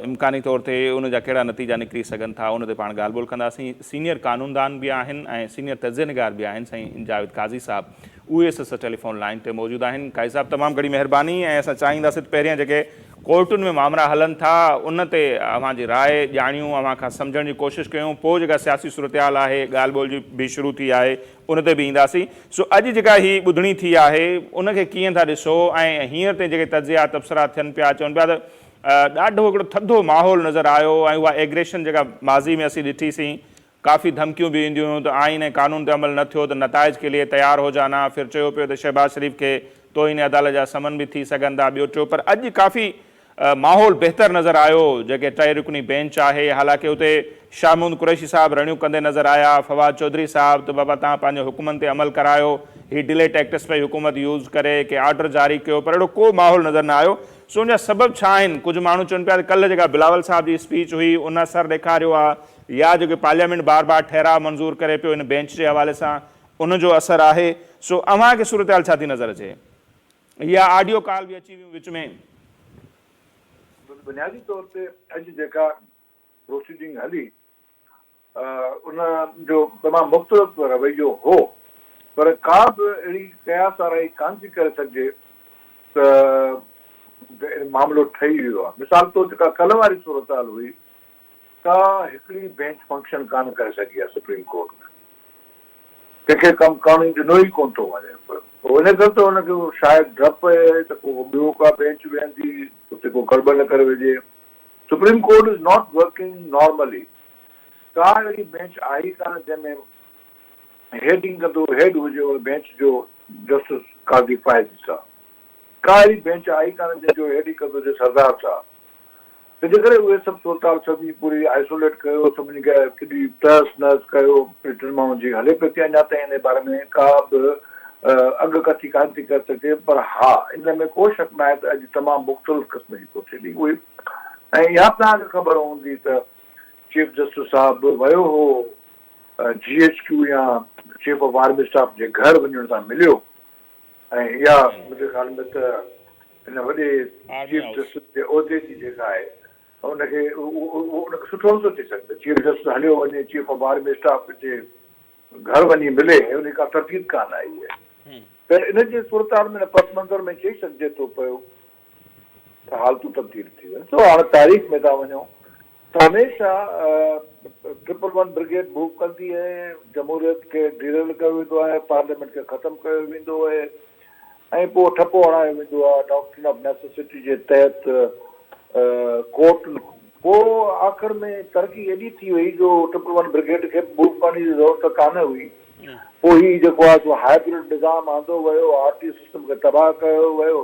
इम्कानी तौर ते उन जा कहिड़ा नतीजा निकिरी सघनि था उन ते पाण ॻाल्हि ॿोल कंदासीं। सीनियर कानूनदान बि आहिनि ऐं सीनियर तर्ज़निगार बि आहिनि साईं जावेद काज़ी साहब, उहे असां टेलीफोन लाइन ते मौजूदु आहिनि। काज़ी साहब तमामु घणी महिरबानी। ऐं असां चाहींदासीं पहिरियां जेके कोर्टुनि में मामला हलनि था उन ते अव्हांजी राय ॼाणियूं, अव्हां खां सम्झण जी कोशिशि कयूं, पोइ जेका सियासी सूरत हाल आहे ॻाल्हि ॿोल जी बि शुरू थी आहे उन ते बि ईंदासीं। सो अॼु जेका हीअ ॿुधणी थी आहे उनखे कीअं था ॾिसो ऐं हींअर ताईं जेके तजिया तबसरा थियनि पिया, चवनि पिया त ॾाढो हिकिड़ो थधो माहौल नज़र आयो ऐं उहा एग्रेशन जेका माज़ी में असीं ॾिठीसीं, काफ़ी धमकियूं बि ईंदियूं हुयूं त आइन ऐं कानून ते अमल न थियो त नताइज के लिए तयार हो जाना। फिर चयो पियो त शहबाज शरीफ़ खे तोहिन अदालत जा समन बि थी सघनि था, ॿियो टियों। पर अॼु काफ़ी माहौल बहितर नज़र आयो। जेके 3 रुकनी बेंच आहे, हालांकि उते शाह महमूद कुरैशी साहब रड़ियूं कंदे नज़र आया, फवाद चौधरी साहब त बाबा तव्हां पंहिंजे हुकुमनि ते अमल करायो, हीअ डिले टैक्टिस पई हुकूमत यूज़ करे के आर्डर जारी कयो, पर अहिड़ो को माहौल नज़र न आयो। सो उनजा सबब छा आहिनि? कुझु माण्हू चवनि पिया त कल्ह जेका बिलावल साहब जी स्पीच हुई उन असर ॾेखारियो आहे, या जेके पार्लियामेंट बार बार ठहराव मंज़ूर करे पियो इन बेंच जे हवाले सां उन जो असर आहे। सो अव्हांखे सूरत हाल छा थी नज़र अचे? या ऑडियो कॉल बि अची वियूं विच में? बुनियादी तौर ते अॼु जेका प्रोसीडिंग हली उन जो तमामु मुख़्तलिफ़ रवैयो हो, पर का बि अहिड़ी कयास वाराई कान थी करे सघिजे त मामिलो ठही वियो आहे। मिसाल तौर जेका कल्ह वारी सूरत हाल हुई, का हिकिड़ी बेंच फंक्शन कान करे सघी आहे सुप्रीम कोर्ट में, कंहिंखे कमु करणु ॾिनो ई कोन थो वञे। पोइ इन करे त हुनखे शायदि डपु आहे त को ॿियो का बेंच वेहंदी, उते को गड़बड़ न करे विझे। Supreme court is not working normally. का अहिड़ी बेंच आई कान जंहिंमें हेडिंग कंदो हेड हुजे उन बेंच जो जस्टिस काज़ी फ़ाइज़ साहब। का अहिड़ी बेंच आई कान जंहिंजो हेडिंग कंदो हुजे सरदार साहब। तंहिंजे करे उहे सभु सूरत सभिनी पूरी आइसोलेट कयो, सभिनी खे केॾी तहस नहस कयो, टिनि माण्हुनि जी हले पई थी अञा ताईं हिन बारे में का बि अॻकथी कान थी करे सघे। पर हा, इन में को शक न आहे त अॼु तमामु मुख़्तलिफ़ क़िस्म जी प्रोसीडिंग हुई। ऐं इहा तव्हांखे ख़बर हूंदी त चीफ जस्टिस साहिबु वियो हो GHQ या चीफ ऑफ आर्मी स्टाफ जे घर वञण सां मिलियो। ऐं इहा मुंहिंजे ख़्याल में त हिन वॾे चीफ जस्टिस जे उहिदे जी जेका आहे उनखे उनखे सुठो नथो थी सघे। चीफ जस्टिस हलियो वञे, चीफ ऑफ आर्मी स्टाफ जे घर वञी मिले, उन का तरतीब कान आई आहे। त इन जे सूरत हाल में पस मंज़र में चई सघिजे थो पियो त हालतूं तब्दील थी वञनि। सो हाणे तारीख़ में था वञूं त हमेशह 111 ब्रिगेड मूव कंदी आहे, जमहूरियत खे डिरेल कयो वेंदो आहे, पार्लियामेंट खे ख़तमु कयो वेंदो आहे, ऐं पोइ ठपो हणायो वेंदो आहे डॉक्ट्रिन ऑफ नेसेसिटी जे तहत कोर्ट। पोइ आख़िर में तरक़ी एॾी थी वई जो 111 ब्रिगेड खे मूव करण जी ज़रूरत कान हुई। पोइ हीउ जेको आहे सो हाइब्रिड निज़ाम आंदो वियो, RT सिस्टम खे तबाह कयो वियो,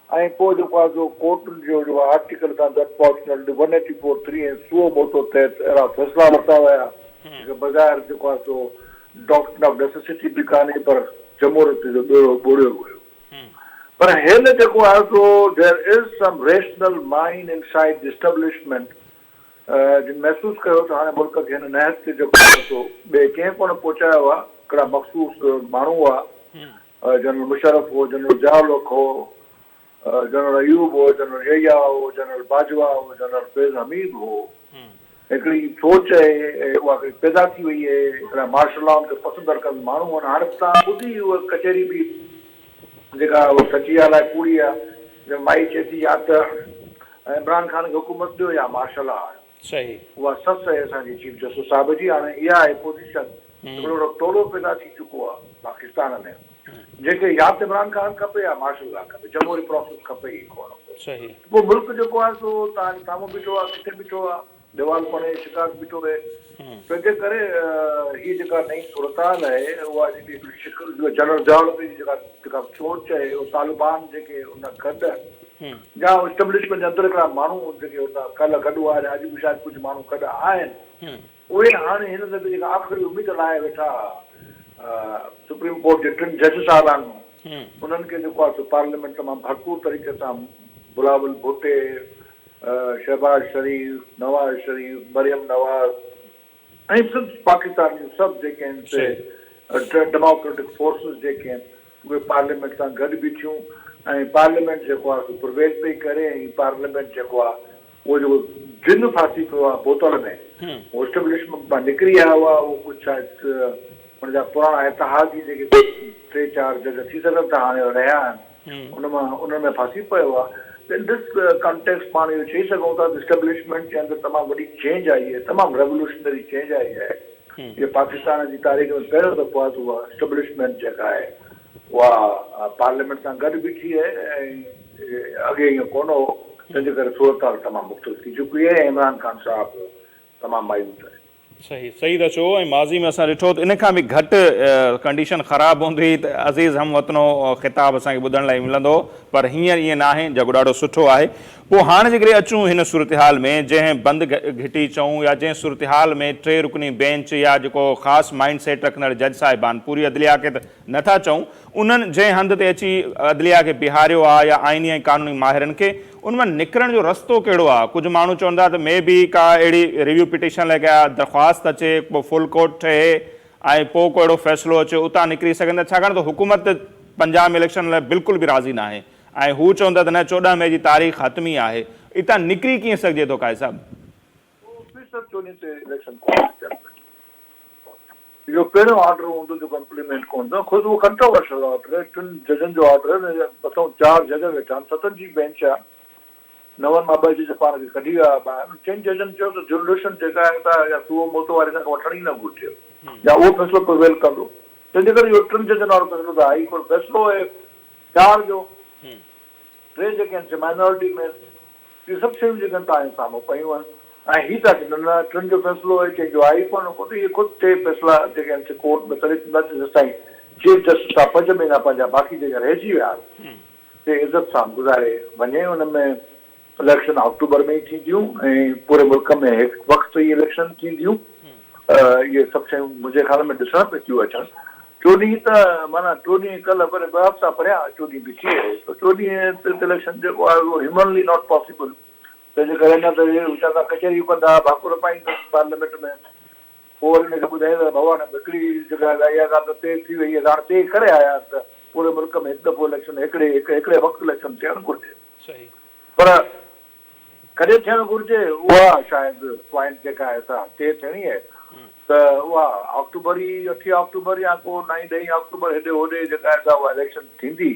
ऐं पोइ जेको आहे सो कोर्टुनि जो आर्टिकल सां गॾु 184(3) ऐं सुओ मोटो तहत अहिड़ा फ़ैसिला वरिता विया बग़ैर जेको आहे सो डॉक्ट्रिन ऑफ नेसेसिटी बि कान्हे, पर जमहूरियत जो ॿेड़ो ॿोड़ियो वियो। पर हिन जेको आहे सो there is some rational mind inside the establishment जिन महसूसु कयो त हाणे मुल्क खे हिन नहत ते जेको आहे सो ॿिए कंहिं कोन पहुचायो आहे। हिकिड़ा मख़सूस माण्हू हुआ, जनरल मुशर्रफ हो, जनरल ज़ियाउल-हक़ हो, जनरल अयूब हो, जनरल यहिया हो, जनरल बाजवा हो, जनरल फैज़ हमीद हो। हिकिड़ी सोच आहे उहा पैदा थी वई आहे, हिकिड़ा मार्शल लॉ खे पसंदि कंदड़ माण्हू आहिनि। हाणे तव्हां ॿुधी उहा कचहरी बि जेका सची ॻाल्हि आहे कूड़ी आहे, माई चए थी या त इमरान ख़ान खे हुकूमत ॾियो या मार्शल लॉ आहे। सही, उहा सस आहे असांजी चीफ जस्टिस साहिब जी। हाणे इहा आहे पोज़ीशन, हिकिड़ो टोलो पैदा थी चुको आहे पाकिस्तान में, जंहिंखे या त इमरान ख़ान खपे या मार्शल लॉ खपे, जमहूरी प्रोसेस खपे ई कोन। सही। पोइ मुल्क जेको आहे सो तव्हां साम्हूं बीठो आहे, किथे बीठो आहे, दीवाल कोन्हे, शिकार बीठो आहे। तंहिंजे करे हीअ जेका नई सूरत हाल आहे उहा जेकी जनरल ज़ियाउल जी जेका सोच आहे, उहो तालिबान जेके उन गॾु या एस्टेब्लिशमेंट जे अंदरि हिकिड़ा माण्हू जेके हुन कल्ह गॾु आया, अॼु बि शायदि कुझु माण्हू गॾु आहिनि, उहे हाणे हिन दफ़े जेका आख़िरी उमेद लाइ वेठा सुप्रीम कोर्ट जे 3 जज साहिब आहिनि, उन्हनि खे जेको आहे सो पार्लियामेंट तमामु भरपूर तरीक़े सां बिलावल भुट्टे, शहबाज शरीफ, नवाज़ शरीफ, मरियम नवाज़ ऐं सभु पाकिस्तान जूं सभु जेके आहिनि से डेमोक्रेटिक फोर्सिस जेके आहिनि उहे पार्लियामेंट सां गॾु बीठियूं। ऐं पार्लियामेंट जेको आहे सो प्रिवेल पई करे, ऐं पार्लियामेंट जेको आहे उहो जेको जिन फासी पियो आहे बोतल में, उहो एस्टेब्लिशमेंट मां निकिरी आयो आहे। उहो कुझु शायदि हुनजा पुराणा इतिहादी जेके 3-4 जज थी सघनि था हाणे रहिया आहिनि, उन में फासी पियो आहे। इन दिस कॉन्टेक्स्ट पाण इहो चई सघूं था त एस्टेब्लिशमेंट जे अंदरि तमामु वॾी चेंज आई आहे, तमामु रेवोल्यूशनरी चेंज आई आहे। इहा पाकिस्तान जी तारीख़ में पहिरियों दफ़ो आहे त उहा एस्टेब्लिशमेंट जेका आहे उहा पार्लियामेंट सां गॾु बीठी आहे, ऐं अॻे ईअं कोन हो। तंहिंजे करे सूरत हाल तमामु मुख़्तलिफ़ थी चुकी आहे। इमरान ख़ान साहिबु तमामु मायूस आहे। सही सही था चओ। ऐं माज़ी में असां ॾिठो त इन खां बि घटि कंडीशन ख़राबु हूंदी त अज़ीज़ हमवतनो ख़िताब असांखे ॿुधण लाइ मिलंदो, पर हींअर ईअं न आहे, जेको ॾाढो सुठो आहे। पोइ हाणे जेकॾहिं अचूं हिन सूरत हाल में, जंहिं बंदि घिटी चऊं या जंहिं सूरत हाल में 3 रुकनी बेंच या जेको ख़ासि माइंड सेट रखंदड़ जज साहिबान, पूरी अदलिया खे त नथा चऊं, उन्हनि जंहिं हंध ते अची अदलिया खे बिहारियो आहे या आइनी ऐं क़ानूनी माहिरनि खे, उनमें निकिरण जो रस्तो कहिड़ो आहे? कुझु माण्हू चवंदा त मे बी का अहिड़ी रिव्यू पिटीशन लाइ का दरख़्वास्त अचे, पोइ फुल कोर्ट ठहे, ऐं पोइ को अहिड़ो फ़ैसिलो अचे उतां निकिरी सघंदा, छाकाणि त हुकूमत पंजाब इलेक्शन लाइ बिल्कुलु बि राज़ी न आहे ऐं हू चवंदा त न 14 मई जी तारीख़ हतमी आहे, इतां निकिरी कीअं सघिजे थो काए साहिबु? जो पहिरियों ऑर्डर हूंदो जेको इम्प्लीमेंट कोन थो, ख़ुदि उहो कंट्रोवर्शियल ऑर्डर आहे, 2 जजनि जो ऑर्डर आहे, मथां 4 जज वेठा आहिनि, 7 जी बेंच आहे, 9 मां 2 जज पाण खे कढी विया ॿाहिरि, 4 जजनि चयो त जुरिडिक्शन जेका आहे या सुओ मोतो वारे खां वठण ई न घुरिजे या उहो फ़ैसिलो प्रिवेल कंदो, तंहिंजे करे इहो 3 जजनि वारो फ़ैसिलो त हाई कोर्ट फ़ैसिलो आहे 4 जो, 3 जेके आहिनि माइनॉरिटी में, इहे सभु शयूं जेके तव्हांजे साम्हूं पयूं आहिनि ऐं हीअ था चवनि न 3 जो फ़ैसिलो आहे, कंहिंजो आई कोन को, त इहे ख़ुदि 3 फ़ैसिला जेके आहिनि कोर्ट में तॾहिं थींदा जेसिताईं चीफ जस्टिस सां 5 महीना पंहिंजा बाक़ी जेके रहिजी विया ते इज़त सां गुज़ारे वञे। हुन में इलेक्शन अक्टूबर में ई थींदियूं ऐं पूरे मुल्क में हिकु वक़्तु ई इलेक्शन थींदियूं, इहे सभु शयूं मुंहिंजे ख़्याल में ॾिसण पई थियूं अचनि। 14 त माना 14 कल्ह पर 2 हफ़्ता परियां 14 बि थी वियो, त 14 ते इलेक्शन जेको आहे उहो ह्यूमनली नॉट पॉसिबल, तंहिंजे करे न त इहे वीचारा कचहरियूं कंदा, भाकुर पाईंदसि पार्लियामेंट में, पोइ वरी हिनखे ॿुधाईंदा भॻवान हिकिड़ी जॻह इहा ॻाल्हि त तइ थी वई आहे, हाणे तइ करे आया त पूरे मुल्क में हिकु दफ़ो इलेक्शन हिकिड़े वक़्तु इलेक्शन थियणु घुरिजे, पर कॾहिं थियणु घुरिजे उहा शायदि पॉइंट जेका आहे सा तइ थियणी आहे त उहा अक्टूबर ई 8 अक्टूबर या को 9-10 अक्टूबर हेॾे होॾे जेका आहे सा उहा इलेक्शन थींदी,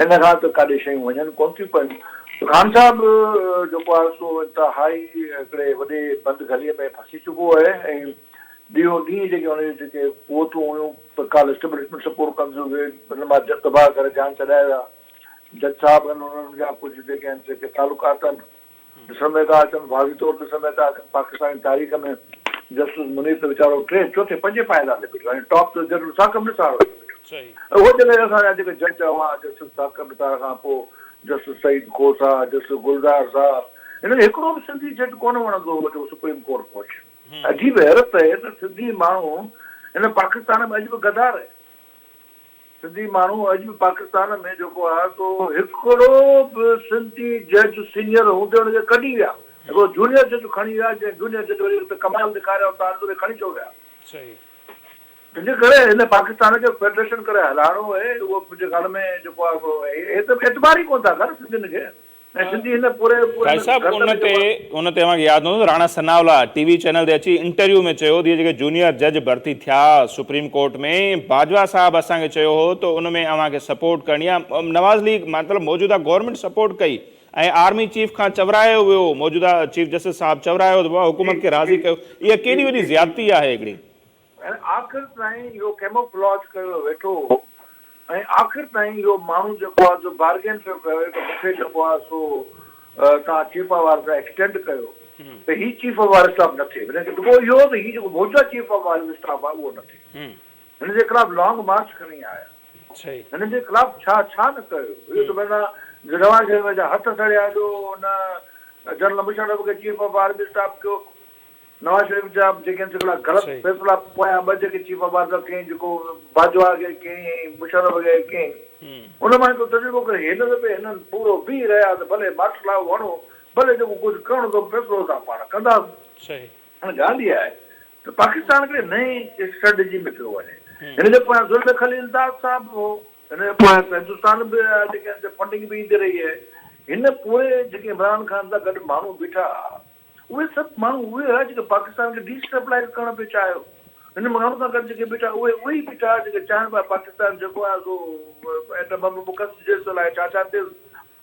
इन खां त काॾे शयूं वञनि कोन थियूं पयूं। ख़ान साहिबु जेको आहे सो इंतिहाई हिकिड़े वॾे बंदि गलीअ में फसी चुको आहे ऐं ॾींहों ॾींहुं जेके हुनजी जेके क़ुवतूं हुयूं काल एस्टेब्लिशमेंट सपोर्ट कंदियूं हुयूं, हुन मां तबाह करे जान छॾाया विया, जज साहिब आहिनि उन्हनि जा कुझु जेके आहिनि जेके तालुकात आहिनि ॾिसण में था अचनि, भावी तौर ते ॾिसण में था अचनि। पाकिस्तानी तारीख़ में जस्टिस मुनीर त वीचारो 3, 4, 5 पाइदान ते बीठो, टॉप ते जनरल साकब निसार उहो जॻह असांजा जेके जज हुआ जस्टिस साकब निसार खां पोइ जस्टिस सईद खोसा, जस्टिस गुलज़ार साहब, हिनखे हिकिड़ो बि सिंधी जज कोन वणंदो हो जेको सुप्रीम कोर्ट पहुचे। अजीब हैरत आहे त सिंधी माण्हू हिन पाकिस्तान में अॼु बि गदार आहे, सिंधी माण्हू अॼु बि पाकिस्तान में जेको आहे सो हिकिड़ो बि सिंधी जज सीनियर हूंदे हुनखे कढी विया, हिकिड़ो जूनियर जज खणी विया, जंहिं जूनियर जज वरी उते कमाल ॾेखारियो तव्हां खणी छो विया। तंहिंजे करे हिन पाकिस्तान खे फेडरेशन करे हलाइणो आहे, उहो मुंहिंजे ख़्याल में जेको आहे एतबार ई कोन था कनि सिंधियुनि खे, ऐं सिंधी हिन पूरे उन ते मूंखे यादि हूंदो राणा सनावला टीवी चैनल ते अची इंटरव्यू में चयो त जेके जूनियर जज भर्ती थिया सुप्रीम कोर्ट में, बाजवा साहिबु असांखे चयो हो त उन में अव्हांखे सपोर्ट करणी आहे, नवाज़ लीग मतिलबु मौजूदा गवर्नमेंट सपोर्ट कई ऐं आर्मी चीफ खां चवरायो वियो, मौजूदा चीफ जस्टिस साहिबु चवरायो त बाबा हुकूमत खे राज़ी कयो, इहा केॾी वॾी ज़्यादती आहे हिकिड़ी। आख़िर ताईं इहो कैमोफ्लॉज कयो वेठो ऐं आख़िर ताईं इहो माण्हू जेको आहे जो बार्गेन पियो कयो त मूंखे जेको आहे सो तव्हां चीफ ऑफ आर्मी सां एक्सटेंड कयो त हीउ चीफ ऑफ आर्मी स्टाफ न थिए, रुॻो इहो त हीउ जेको मौजूदा चीफ ऑफ आर्मी स्टाफ आहे उहो न थिए, हिन जे ख़िलाफ़ लॉन्ग मार्च खणी आया, हिन जे ख़िलाफ़ छा न कयो, इहो त माना नवाज़ शरीफ़ जा हथ सड़िया जो हुन जनरल मुशर्रफ खे चीफ ऑफ आर्मी स्टाफ कयो, नवाज़ शरीफ़ जा जेके आहिनि ग़लति फ़ैसिला पोयां 2 जेके चीफ ऑफ आर्मी कयईं, जेको बाजवा खे कयईं, मुशर्रफ खे कयईं, उन मां हिकु तजुर्बो करे हिन दफ़े हिननि पूरो बीह रहिया त भले मार्शल लॉ वणो, भले जेको कुझु करणो अथव फ़ैसिलो असां पाण कंदासीं। हाणे ॻाल्हि इहा आहे त पाकिस्तान खे नई स्ट्रेटेजी में पियो वञे, हिन जे पोयां ज़ुल्फ़िकार खलीलज़ाद साहिबु हो, हिन जे पोयां हिंदुस्तान बि जेके आहिनि फंडिंग बि ईंदी रही आहे, हिन पूरे जेके इमरान ख़ान सां गॾु माण्हू बीठा उहे सभु माण्हू उहे हुआ जेके पाकिस्तान खे डिस्टेबलाइज़ करणु पियो चाहियो, हिन माण्हू सां गॾु जेके बीठा उहे ई बीठा जेके चाहिनि पिया पाकिस्तान जेको आहे सो एटम बम मुक़दस लाइ छा थिए,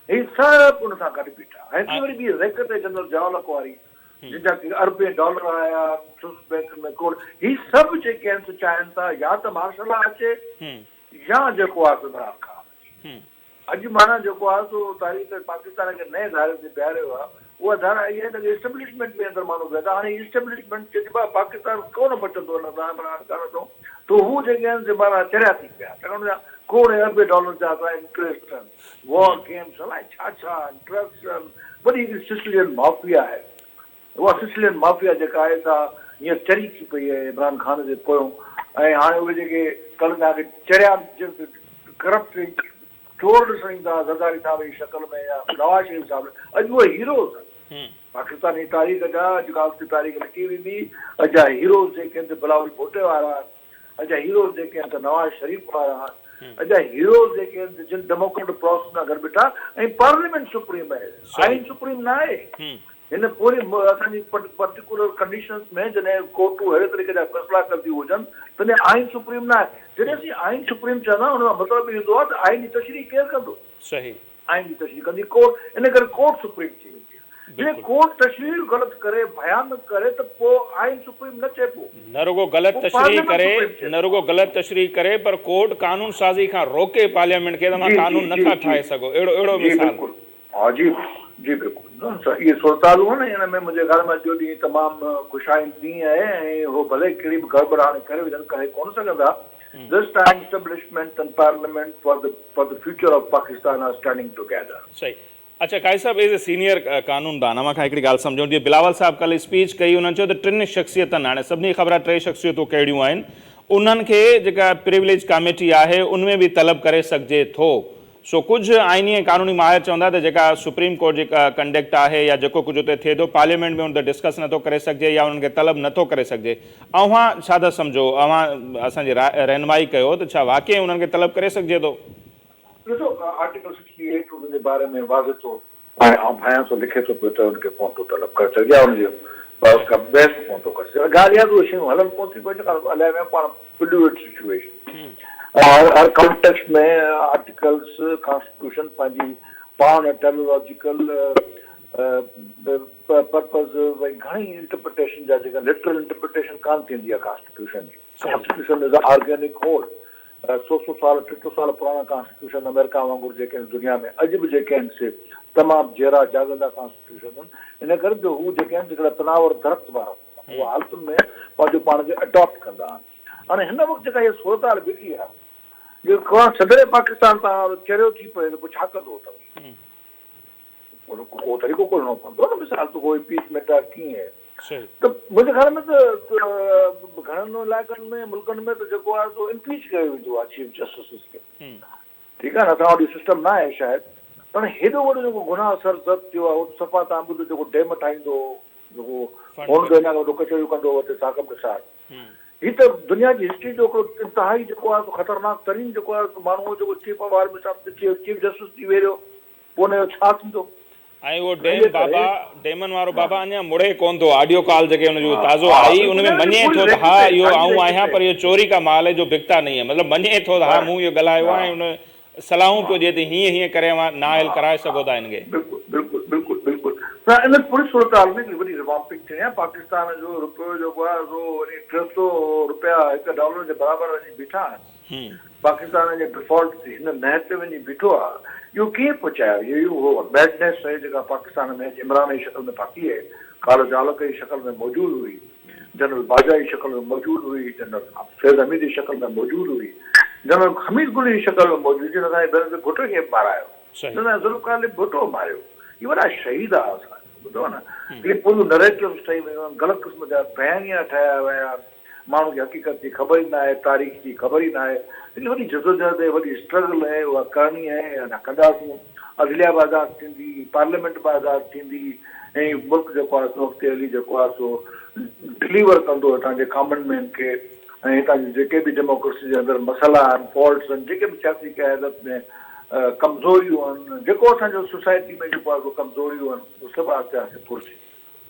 ही सभु उन सां गॾु बीठा ऐं वरी ॿी रैकेट जनरल जवालक वारी जंहिंजा अरबे डॉलर आया स्विस बैंक में कोड, ही सभु जेके आहिनि चाहिनि था या त मार्शल लॉ अचे या जेको आहे सो इमरान खान। अॼु माना जेको आहे सो तारीख़ पाकिस्तान खे नए धारे ते बीहारियो आहे, उहा धारा इहा आहे त इस्टेब्लिशमेंट में अंदरि माण्हू वेंदा, हाणे इस्टेब्लिशमेंट चइबो आहे पाकिस्तान कोन बचंदो हिन सां इमरान खान तो, त हू जेके आहिनि से माना चरिया थी पिया, छाकाणि खोड़ अरबे डॉलर जा असां इंट्रस्ट आहिनि, वॉर गेम्स अलाए छा ड्रग्स आहिनि, वॾी सिसिलियन माफिया आहे, उहा सिसिलियन माफिया जेका आहे सा हीअं चरी थी पई आहे इमरान खान जे पोयों, ऐं हाणे उहे जेके कल्ह तव्हांखे चरिया करप्ट चोर ॾिसण ईंदा ज़रदारी साहिब जी शक्ल में या नवाज़ शरीफ़ साहिब, अॼु उहे हीरोज़ आहिनि पाकिस्तानी तारीख़ जा, अॼु काल्ह जी तारीख़ लिखी वेंदी, अॼु जा हीरोज़ जेके आहिनि बिलावल भुट्टे वारा, अजा हीरोज़ जेके आहिनि त नवाज़ शरीफ़ वारा अजा हीरोज़ जेके आहिनि जिन डेमोक्रेटिक प्रोसेस सां गॾु बीठा ऐं पार्लियामेंट सुप्रीम आहे, आइन सुप्रीम न आहे। हिन पूरी असांजी पर्टिकुलर कंडीशंस में जॾहिं कोर्टूं अहिड़े तरीक़े जा फ़ैसिला कंदियूं हुजनि तॾहिं आइन सुप्रीम न आहे। जॾहिं असीं आइन सुप्रीम चवंदा हुन जो मतिलबु ईंदो आहे त आइन जी तशरीह केरु कंदो? सही, आइन जी तशरीह कंदी कोर्ट, इन करे कोर्ट सुप्रीम थी वेंदी आहे। जॾहिं कोर्ट तशरीह ग़लति करे बयान करे त पोइ आइन सुप्रीम न चइबो, न रुगो ग़लति तशरीह करे, न रुगो ग़लति तशरीह करे पर कोर्ट कानून साज़ी खां रोके पार्लियामेंट खे त मां कानून नथा ठाहे सघो, अहिड़ो मिसाल। हा जी जी बिल्कुलु, इहे सूरतालूं आहिनि। हिन में मुंहिंजे घर में अॼु ॾींहुं तमामु ख़ुशाइन ॾींहुं आहे ऐं उहो भले कहिड़ी बि गड़बड़ हाणे करे विझनि, करे कोन सघंदा। This time establishment and parliament for the future of Pakistan are standing together. सही। अच्छा काई साहब एज ए सीनियर कानूनदान मां खां हिकिड़ी ॻाल्हि सम्झो, जीअं बिलावल साहब कल्ह स्पीच कई, उन्हनि चयो त 3 शख़्सियतनि, हाणे सभिनी ख़बर आहे 3 शख़्सियतूं कहिड़ियूं आहिनि, उन्हनि खे जेका प्रिविलेज कमेटी आहे उनमें बि तलब करे सघिजे थो। सो कुझु आइनी ऐं कानूनी माहिर चवंदा त जेका सुप्रीम कोर्ट जेका कंडक्ट आहे या जेको कुझु उते थिए थो पार्लियामेंट में उन ते डिस्कस नथो करे सघिजे या उन्हनि खे तलब नथो करे सघिजे। अव्हां छा था सम्झो, अव्हां असांजी रहनुमाई कयो त छा वाक़ई उन्हनि खे तलब करे सघिजे थो? ॾिसो आर्टिकल 68 उन जे बारे में वाज़े थो ऐं भाया थो लिखे थो पियो त उनखे कोन थो तलब करे सघे या उनजो बहस कोन थो करे सघे। ॻाल्हि इहा उहे शयूं हलनि कोन थी पई, अलाए में पाण फ्लूइड सिचुएशन हर कॉन्टेक्स्ट में आर्टिकल्स कॉन्स्टिट्यूशन पंहिंजी पाण टेक्नोलॉजिकल पर्पज़ भई घणी इंटरप्रिटेशन जा जेका लिटरल इंटरप्रिटेशन कान थींदी आहे कॉन्स्टिट्यूशन जी। Constitution is organic whole. 100 साल 300 साल पुराना कॉन्स्टिट्यूशन अमेरिका वांगुरु जेके आहिनि दुनिया में अॼु बि जेके आहिनि से तमामु जहिड़ा जाॻंदा कॉन्स्टिट्यूशन आहिनि। इन करे जो हू जेके आहिनि जेका तनावर दरख़्त वारा उहा हालतुनि में पंहिंजो पाण खे अडॉप्ट कंदा आहिनि। हाणे हिन वक़्तु जेका इहा सूरत हाल बीठी आहे, जो सदर पाकिस्तान तां चरियो थी पए त पोइ छा कंदो अथव? को तरीक़ो ॻोल्हणो पवंदो न। मिसाल त उहो इम्पीचमेंट आहे कीअं त मुंहिंजे ख़्याल में त घणनि इलाइक़नि में मुल्कनि में त जेको आहे सो इम्पीच कयो वेंदो आहे चीफ जस्टिस खे। ठीकु आहे न, असां वटि सिस्टम न आहे शायदि, पर हेॾो वॾो जेको गुनाह सरज़द थियो आहे उहो सफ़ा तव्हां ॿुधो जेको डैम ठाहींदो, जेको फोन अञा वॾो कचरियूं कंदो हुते साकम के साथ, हीअ त दुनिया जी हिस्ट्री जो हिकिड़ो इंतिहाई जेको आहे ख़तरनाक तरीन जेको आहे माण्हू जेको chief of army chief justice थी वेरियो, पोइ हुनजो छा थींदो? ऐं उहो डैम बाबा, डैमन वारो बाबा अञा मुड़े कोन थो। ऑडियो कॉल जेके हुनजो ताज़ो आई उनमें मञे थो त हा इहो आऊं आहियां पर इहो चोरी का माल है जो बिकता नहीं है, मतिलबु मञे थो त हा मूं इहो ॻाल्हायो आहे ऐं उन सलाहूं पियो ॾिए त हीअं हीअं करे नाइल कराए सघो था हिनखे। बिल्कुलु बिल्कुलु बिल्कुलु त इन पूरी सूरत हाल में वॾी रिवाम्पिंग थियणी आहे। पाकिस्तान जो रुपयो जेको आहे सो वरी 300 रुपया $1 जे बराबरि वञी बीठा आहिनि। पाकिस्तान जे डिफॉल्ट हिन नहर ते वञी बीठो आहे। इहो कीअं पहुचायो? इहो बैडनेस आहे जेका पाकिस्तान में इमरान जी शक्ल में बाक़ी आहे, कारो चालक जी शक्ल में मौजूदु हुई, जनरल बाजा जी शक्ल में मौजूदु हुई, जनरल फैज़ हमीद जी शक्ल में मौजूदु हुई, जनरल हमीद गुल जी शक्ल में मौजूदु, जिन असांजे बेनज़ीर भुट्टो खे मारायो, जिन ज़ुल्फ़िकार अली भुट्टो मारियो। इहे वॾा शहीद आहे असां ॿुधो न। इहे पूरो नरेटिव्स ठही वियूं आहिनि, ग़लति क़िस्म जा बयानिया ठाहिया विया आहिनि, माण्हू खे हक़ीक़त जी ख़बर ई न आहे, तारीख़ जी ख़बर ई न आहे। एॾी वॾी जदोजहद आहे, वॾी स्ट्रगल आहे, उहा करणी आहे, अञा कंदासीं। अदलिया बि आज़ादु थींदी, पार्लियामेंट बि आज़ादु थींदी ऐं मुल्क जेको आहे सो अॻिते हली जेको आहे सो डिलीवर कंदो हितां जे कॉमन मैन खे ऐं हितां जी जेके बि डेमोक्रेसी जे अंदरि मसइला आहिनि, फॉल्ट्स आहिनि, जेके बि सियासी क़यादत में कमज़ोरियूं आहिनि, जेको असांजो सोसाइटी में जेको आहे कमज़ोरियूं आहिनि, उहे सभु आहिस्ते आहिस्ते पुरजी।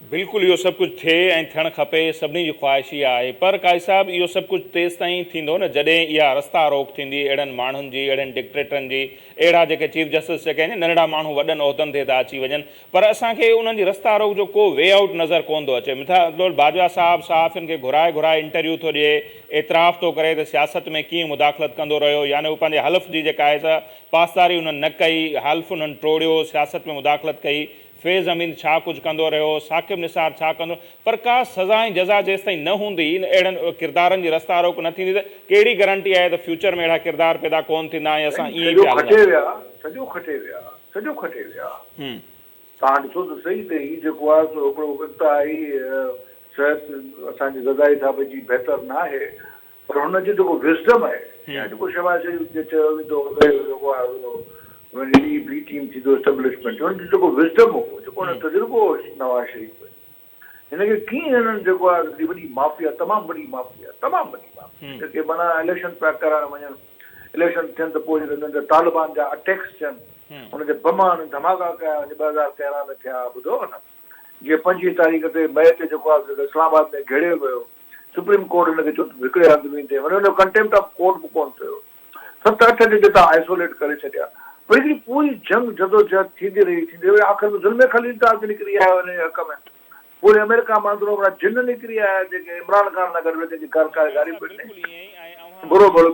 बिल्कुलु इहो सभु कुझु थिए ऐं थियणु खपे, सभिनी जी ख़्वाहिशी आहे, पर काई साहब इहो सभु कुझु तेसि ताईं थींदो न जॾहिं इहा रस्ता रोक थींदी अहिड़नि माण्हुनि जी, अहिड़नि डिक्टेटरनि जी, अहिड़ा जेके चीफ जस्टिस जेके आहिनि नंढड़ा माण्हू वॾनि उहिदनि ते था अची वञनि, पर असांखे उन्हनि जी रस्ता रोक जो को वे आउट नज़र कोन थो अचे। मिसाल बाजवा साहब साफ़ खे घुराए इंटरव्यू थो ॾिए, एतिराफ़ थो करे त सियासत में कीअं मुदाख़लत कंदो रहियो, यानी उहो पंहिंजे हल्फ़ जी जेका आहे सा पासदारी उन्हनि न कई, हल्फ़ उन्हनि टोड़ियो, सियासत में मुदाख़लत कई, फैज़ हमीद छा कुझु कंदो रहियो, साकिब निसार छा कंदो, पर का सज़ा ऐं जज़ा जेसि ताईं न हूंदी, अहिड़नि किरदारनि जी रस्ता रोक न थींदी त कहिड़ी गारंटी आहे त फ्यूचर में अहिड़ा किरदार पैदा कोन थींदा ऐं असां ईअं ई सॼो खटे विया। तव्हां ॾिसो त सही त हीउ जेको आहे सो हिकिड़ो इंतिहाई सिहत असांजी रज़ाई साहिब जी बहितर न आहे, पर हुनजो जेको विज़डम आहे जेको शहबाज़ शरीफ़ चयो वेंदो जेको आहे बी टीम थींदो एस्टेब्लिशमेंट, हुनजो जेको विज़डम हो, जेको हुन तजुर्बो हो नवाज़ शरीफ़ में, हिनखे कीअं हिननि जेको आहे एॾी वॾी माफ़िया, तमामु वॾी माफ़िया जेके माना इलेक्शन पिया कराइण वञनि, इलेक्शन थियनि त पोइ जेके हुननि जा तालिबान जा अटैक्स थियनि, हुनजे बम धमाका कया 2013 में थिया, ॿुधो न, जीअं 25 तारीख़ ते मई ते जेको आहे इस्लामाबाद में घेड़ियो वियो, सुप्रीम कोर्ट हुनखे चयो हिकिड़े हंधि वेंदे वरी हुनजो कंटेम्प्ट ऑफ कोर्ट बि कोन थियो, 7-8 ॾींहं तव्हां आइसोलेट करे छॾिया, पर हिकिड़ी पूरी जंग जदोजहद थींदी रही आख़िर में ज़ुल्म ख़लीलुद्दीन निकिरी आयो हिन जे हक़ में, पूरे अमेरिका मां अंदरो जिन निकिरी आया जेके इमरान खान सां गॾु जेके गारी बुरो भलो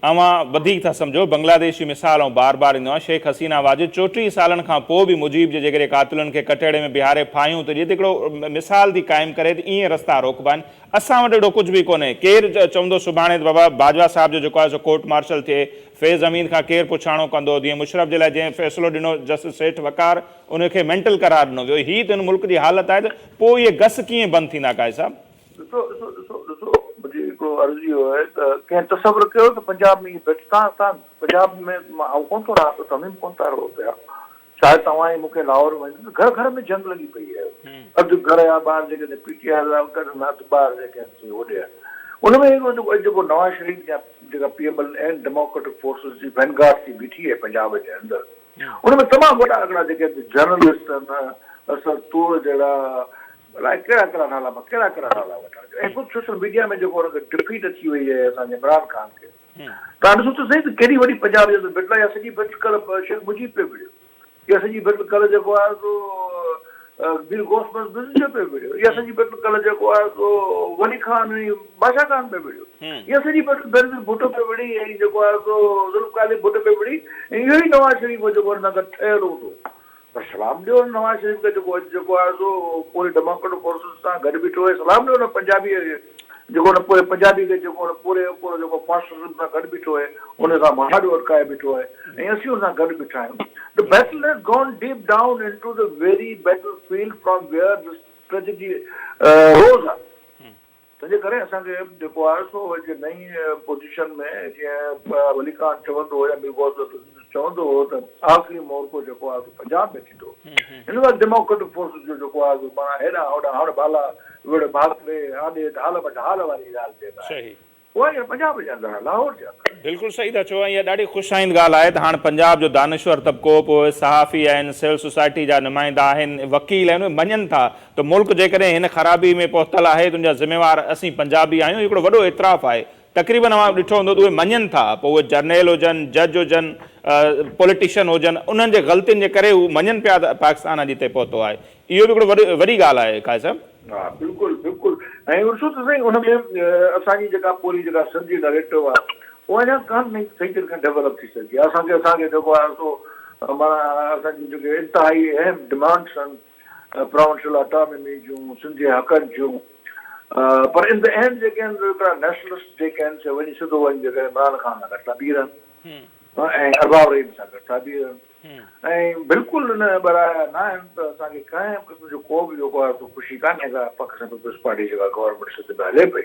अवां वधीक था सम्झो बांग्लादेश जी मिसाल ऐं बार बार ईंदो आहे। शेख हसीना वाजिद 34 सालनि खां पोइ बि मुजीब जे जेकॾहिं कातिलनि खे कटेड़े में बिहारे फायूं त ॾिए त हिकिड़ो मिसाल थी क़ाइमु करे त ईअं रस्ता रोकबा आहिनि। असां वटि अहिड़ो कुझु बि कोन्हे। केरु चवंदो सुभाणे बाबा बाजवा साहिब जो जेको आहे सो कोर्ट मार्शल थिए, फैज़ अमीन खां केरु पुछाणो कंदो, जीअं मुशरफ जे लाइ जंहिं फ़ैसिलो ॾिनो जस्टिस सेठ वकार उनखे मेंटल करार ॾिनो वियो। हीअ त हिन मुल्क जी हालत आहे, त पोइ इहे गस कीअं बंदि थींदा काए साहिबु? ॾिसो मुंहिंजी हिकिड़ो अर्ज़ु इहो आहे त कंहिं तसवुरु कयो त पंजाब में तव्हां पंजाब में मां कोन थो रहां, तमीम कोन था रहो पिया, शायदि तव्हां ई मूंखे लाहौर वञो, घर घर में जंग लॻी पई आहे, अधु घर जा ॿार जेके PTI ॿार जेके होॾे आहे, उन में जेको नवाज़ शरीफ़ जा जेका PML आहिनि डेमोक्रेटिक फोर्सिस जी वैनगार्ड थी बीठी आहे पंजाब जे अंदरि, उन में तमामु वॾा हिकिड़ा जेके जर्नलिस्ट आहिनि, असर तूर जहिड़ा अलाए कहिड़ा नाला वठां, ऐं कुझु सोशल मीडिया में जेको हुनखे डिफीट अची वई आहे असांजे इमरान ख़ान खे, तव्हां ॾिसो त सही त केॾी वॾी पंजाब जे अंदरि बिटला या सॼी बिट कल्ह शेख मुजीब पे विड़ियो, या सॼी बिट कल्ह जेको आहे सो मीर गोश्त पे विड़ियो, या सॼी बिट कल्ह जेको आहे सो वली खान बादशाह खान पे विड़ियो, या सॼी बिट भुटो पे विड़ी, ऐं जेको आहे सो ज़ुल्फ़कार भुट पे विड़ी, ऐं इहो ई नवाज़ शरीफ़ जेको हुन सां गॾु ठहियलु हूंदो। पर सलाम ॾियो नवाज़ शरीफ़ खे जेको आहे सो पूरे डेमोक्रेटिक फोर्सिस सां गॾु बीठो आहे, सलाम ॾियो न पंजाबीअ खे जेको न पूरे पंजाबी खे जेको पूरे जेको फास्टिज़म सां गॾु बीठो आहे, हुन सां महाॾो अटकाए बीठो आहे, ऐं असीं हुन सां गॾु बीठा आहियूं। The battle has gone deep down into the very battlefield from where this tragedy rose up. तंहिंजे करे असांखे जेको आहे सो नई पोजीशन में जीअं वली खान चवंदो हो या मीर गोश्त चवंदो हो त आख़िरी मोर्को जेको आहे पंजाब में थींदो, हिन वक़्तु डेमोक्रेटिक फोर्सिस जो जेको आहे माना हेॾा होॾा हड़ बाला विड़ भागरे आॾे ढाल ढाल वारी ॻाल्हि थिए थी, उहा पंजाब जे अंदरि लाहौर जे अंदरि। बिल्कुलु सही था चओ। इहा ॾाढी ख़ुशाइंद ॻाल्हि आहे त हाणे पंजाब जो दानिश्वर तबिको, पोइ सहाफ़ी आहिनि, सिविल सोसाइटी जा नुमाइंदा आहिनि, वकील आहिनि, मञनि था त मुल्क जेकॾहिं हिन ख़राबी में पहुतल आहे तुंहिंजा ज़िम्मेवार असीं पंजाबी आहियूं। हिकिड़ो वॾो इतराफ़ आहे, तक़रीबन अवां ॾिठो हूंदो त उहे मञनि था, पोइ उहे जर्नल हुजनि, जज हुजनि, पॉलिटिशियन हुजनि, उन्हनि जे ग़लतियुनि जे करे उहे मञनि पिया त पाकिस्तान अॼु हिते पहुतो आहे। इहो बि हिकिड़ो वॾी ॻाल्हि आहे काए साहिबु। हा बिल्कुलु बिल्कुलु। ऐं ॾिसो त साईं हुन में असांजी जेका पूरी जेका सिंधी नैरेटिव आहे उहा अञा कान सही तरीक़े सां डेवलप थी सघी आहे। असांखे जेको आहे सो माना असांजी जेके इंतिहाई अहम डिमांड्स आहिनि प्रोविंशियल ऑटोनॉमी जूं, सिंधी हक़नि जूं, पर इन द एंड जेके आहिनि हिकिड़ा नेशनलिस्ट जेके आहिनि से वञी सिधो वञी जेके इमरान खान सां गॾु था बीहनि ऐं अरबाब रहीम सां गॾु था बीहनि, ऐं बिल्कुलु न ॿराया न आहिनि त असांखे कंहिं क़िस्म जो को बि जेको आहे ख़ुशी कान्हे का पाकिस्तान पीपल्स पार्टी जेका गवर्नमेंट सिध में हले पई।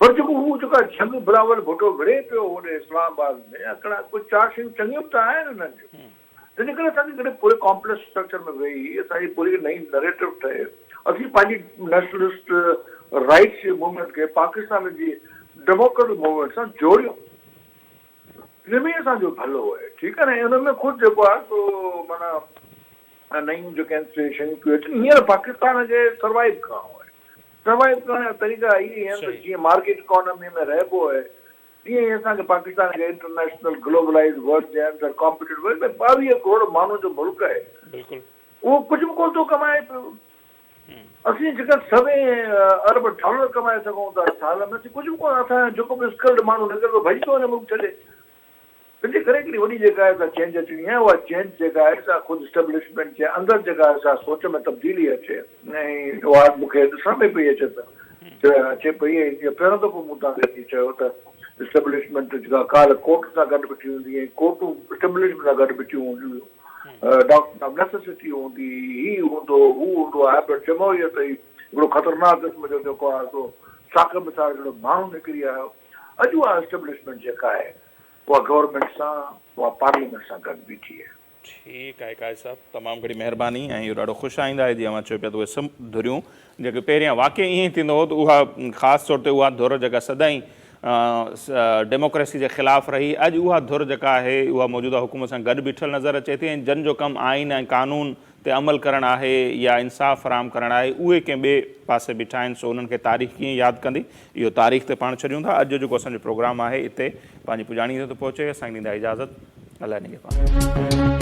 पर जेको हू जेका जंग बिरावल भुटो विड़े पियो होॾे इस्लामाबाद में, हिकिड़ा कुझु 4 शयूं चङियूं बि त आहिनि हुननि जूं, तंहिंजे करे असांखे कॾहिं पूरे कॉम्प्लेक्स स्ट्रक्चर में वेही असांजी पूरी नई नैरेटिव ठहे, असीं पंहिंजी नेशनलिस्ट राइट्स जी मूवमेंट खे पाकिस्तान जी डेमोक्रेटिक मूवमेंट सां जोड़ियूं, हिन में असांजो भलो आहे। ठीकु आहे न, हुन में ख़ुदि जेको आहे सो माना नयूं जेके आहिनि शयूं पियूं अचनि, हींअर पाकिस्तान खे सर्वाइव करणो आहे। सर्वाइव करण जा तरीक़ा इहे आहिनि त जीअं मार्केट इकोनॉमी में रहिबो आहे, तीअं ई असांखे पाकिस्तान खे इंटरनेशनल ग्लोबलाइज़ वर्ल्ड जे अंदरि कॉम्पिटेटिव वर्ल्ड में 22 करोड़ माण्हुनि जो मुल्क आहे, उहो कुझु बि कोन थो कमाए पियो। असीं जेका $7 अरब कमाए सघूं था साल में, असीं कुझु बि कोन, असांजो जेको बि स्किल्ड माण्हू निकिरे थो भॼी थो वञे मुल्क छॾे। तंहिंजे करे हिकिड़ी वॾी जेका आहे चेंज अचणी आहे, उहा चेंज जेका आहे सा ख़ुदि इस्टेब्लिशमेंट जे अंदरि जेका आहे सोच में तब्दीली अचे, ऐं उहा मूंखे ॾिसण में पई अचे त अचे पई। ऐं पहिरियों दफ़ो मूं तव्हांखे चयो त इस्टेब्लिशमेंट जेका काल्ह कोर्ट सां गॾु बीठी हूंदी, ऐं कोर्टूं इस्टेब्लिशमेंट सां गॾु बीठियूं हूंदियूं, डॉक्टर ऑफ नेसेसिटी हूंदी, ही हूंदो हू हूंदो, हाइब्रिड जमहूरियत ई हिकिड़ो ख़तरनाक क़िस्म जो जेको आहे सो साक मिसाल हिकिड़ो माण्हू निकिरी आयो। अॼु उहा इस्टेब्लिशमेंट जेका आहे उहा गवर्नमेंट सां, उहा पार्लियामेंट सां गॾु बीठी आहे। ठीकु आहे काज़ी साहब, तमामु घणी महिरबानी ऐं इहो ॾाढो ख़ुशि आईंदा आहे जीअं मां चयो पिया त उहे सभु धुरियूं जेके पहिरियां वाक़ई ईअं ई थींदो हो त उहा ख़ासि तौर ते उहा धुर जेका सदाईं डेमोक्रेसी जे ख़िलाफ़ु रही, अॼु उहा धुर जेका आहे उहा मौजूदा हुकूमत सां गॾु बीठल नज़र अचे थी ऐं जन जो कमु आइन ऐं कानून ते अमल करणु आहे या इंसाफ़ फराहम करणु आहे उहे कंहिं ॿिए पासे बीठा आहिनि। सो उन्हनि खे तारीख़ कीअं यादि कंदी इहो तारीख़ ते पाण छॾियूं था। अॼु जेको असांजो प्रोग्राम आहे हिते पंहिंजी पुॼाणी ते थो पहुचे। असांखे ॾींदा इजाज़त, अलाह हिनखे पाण।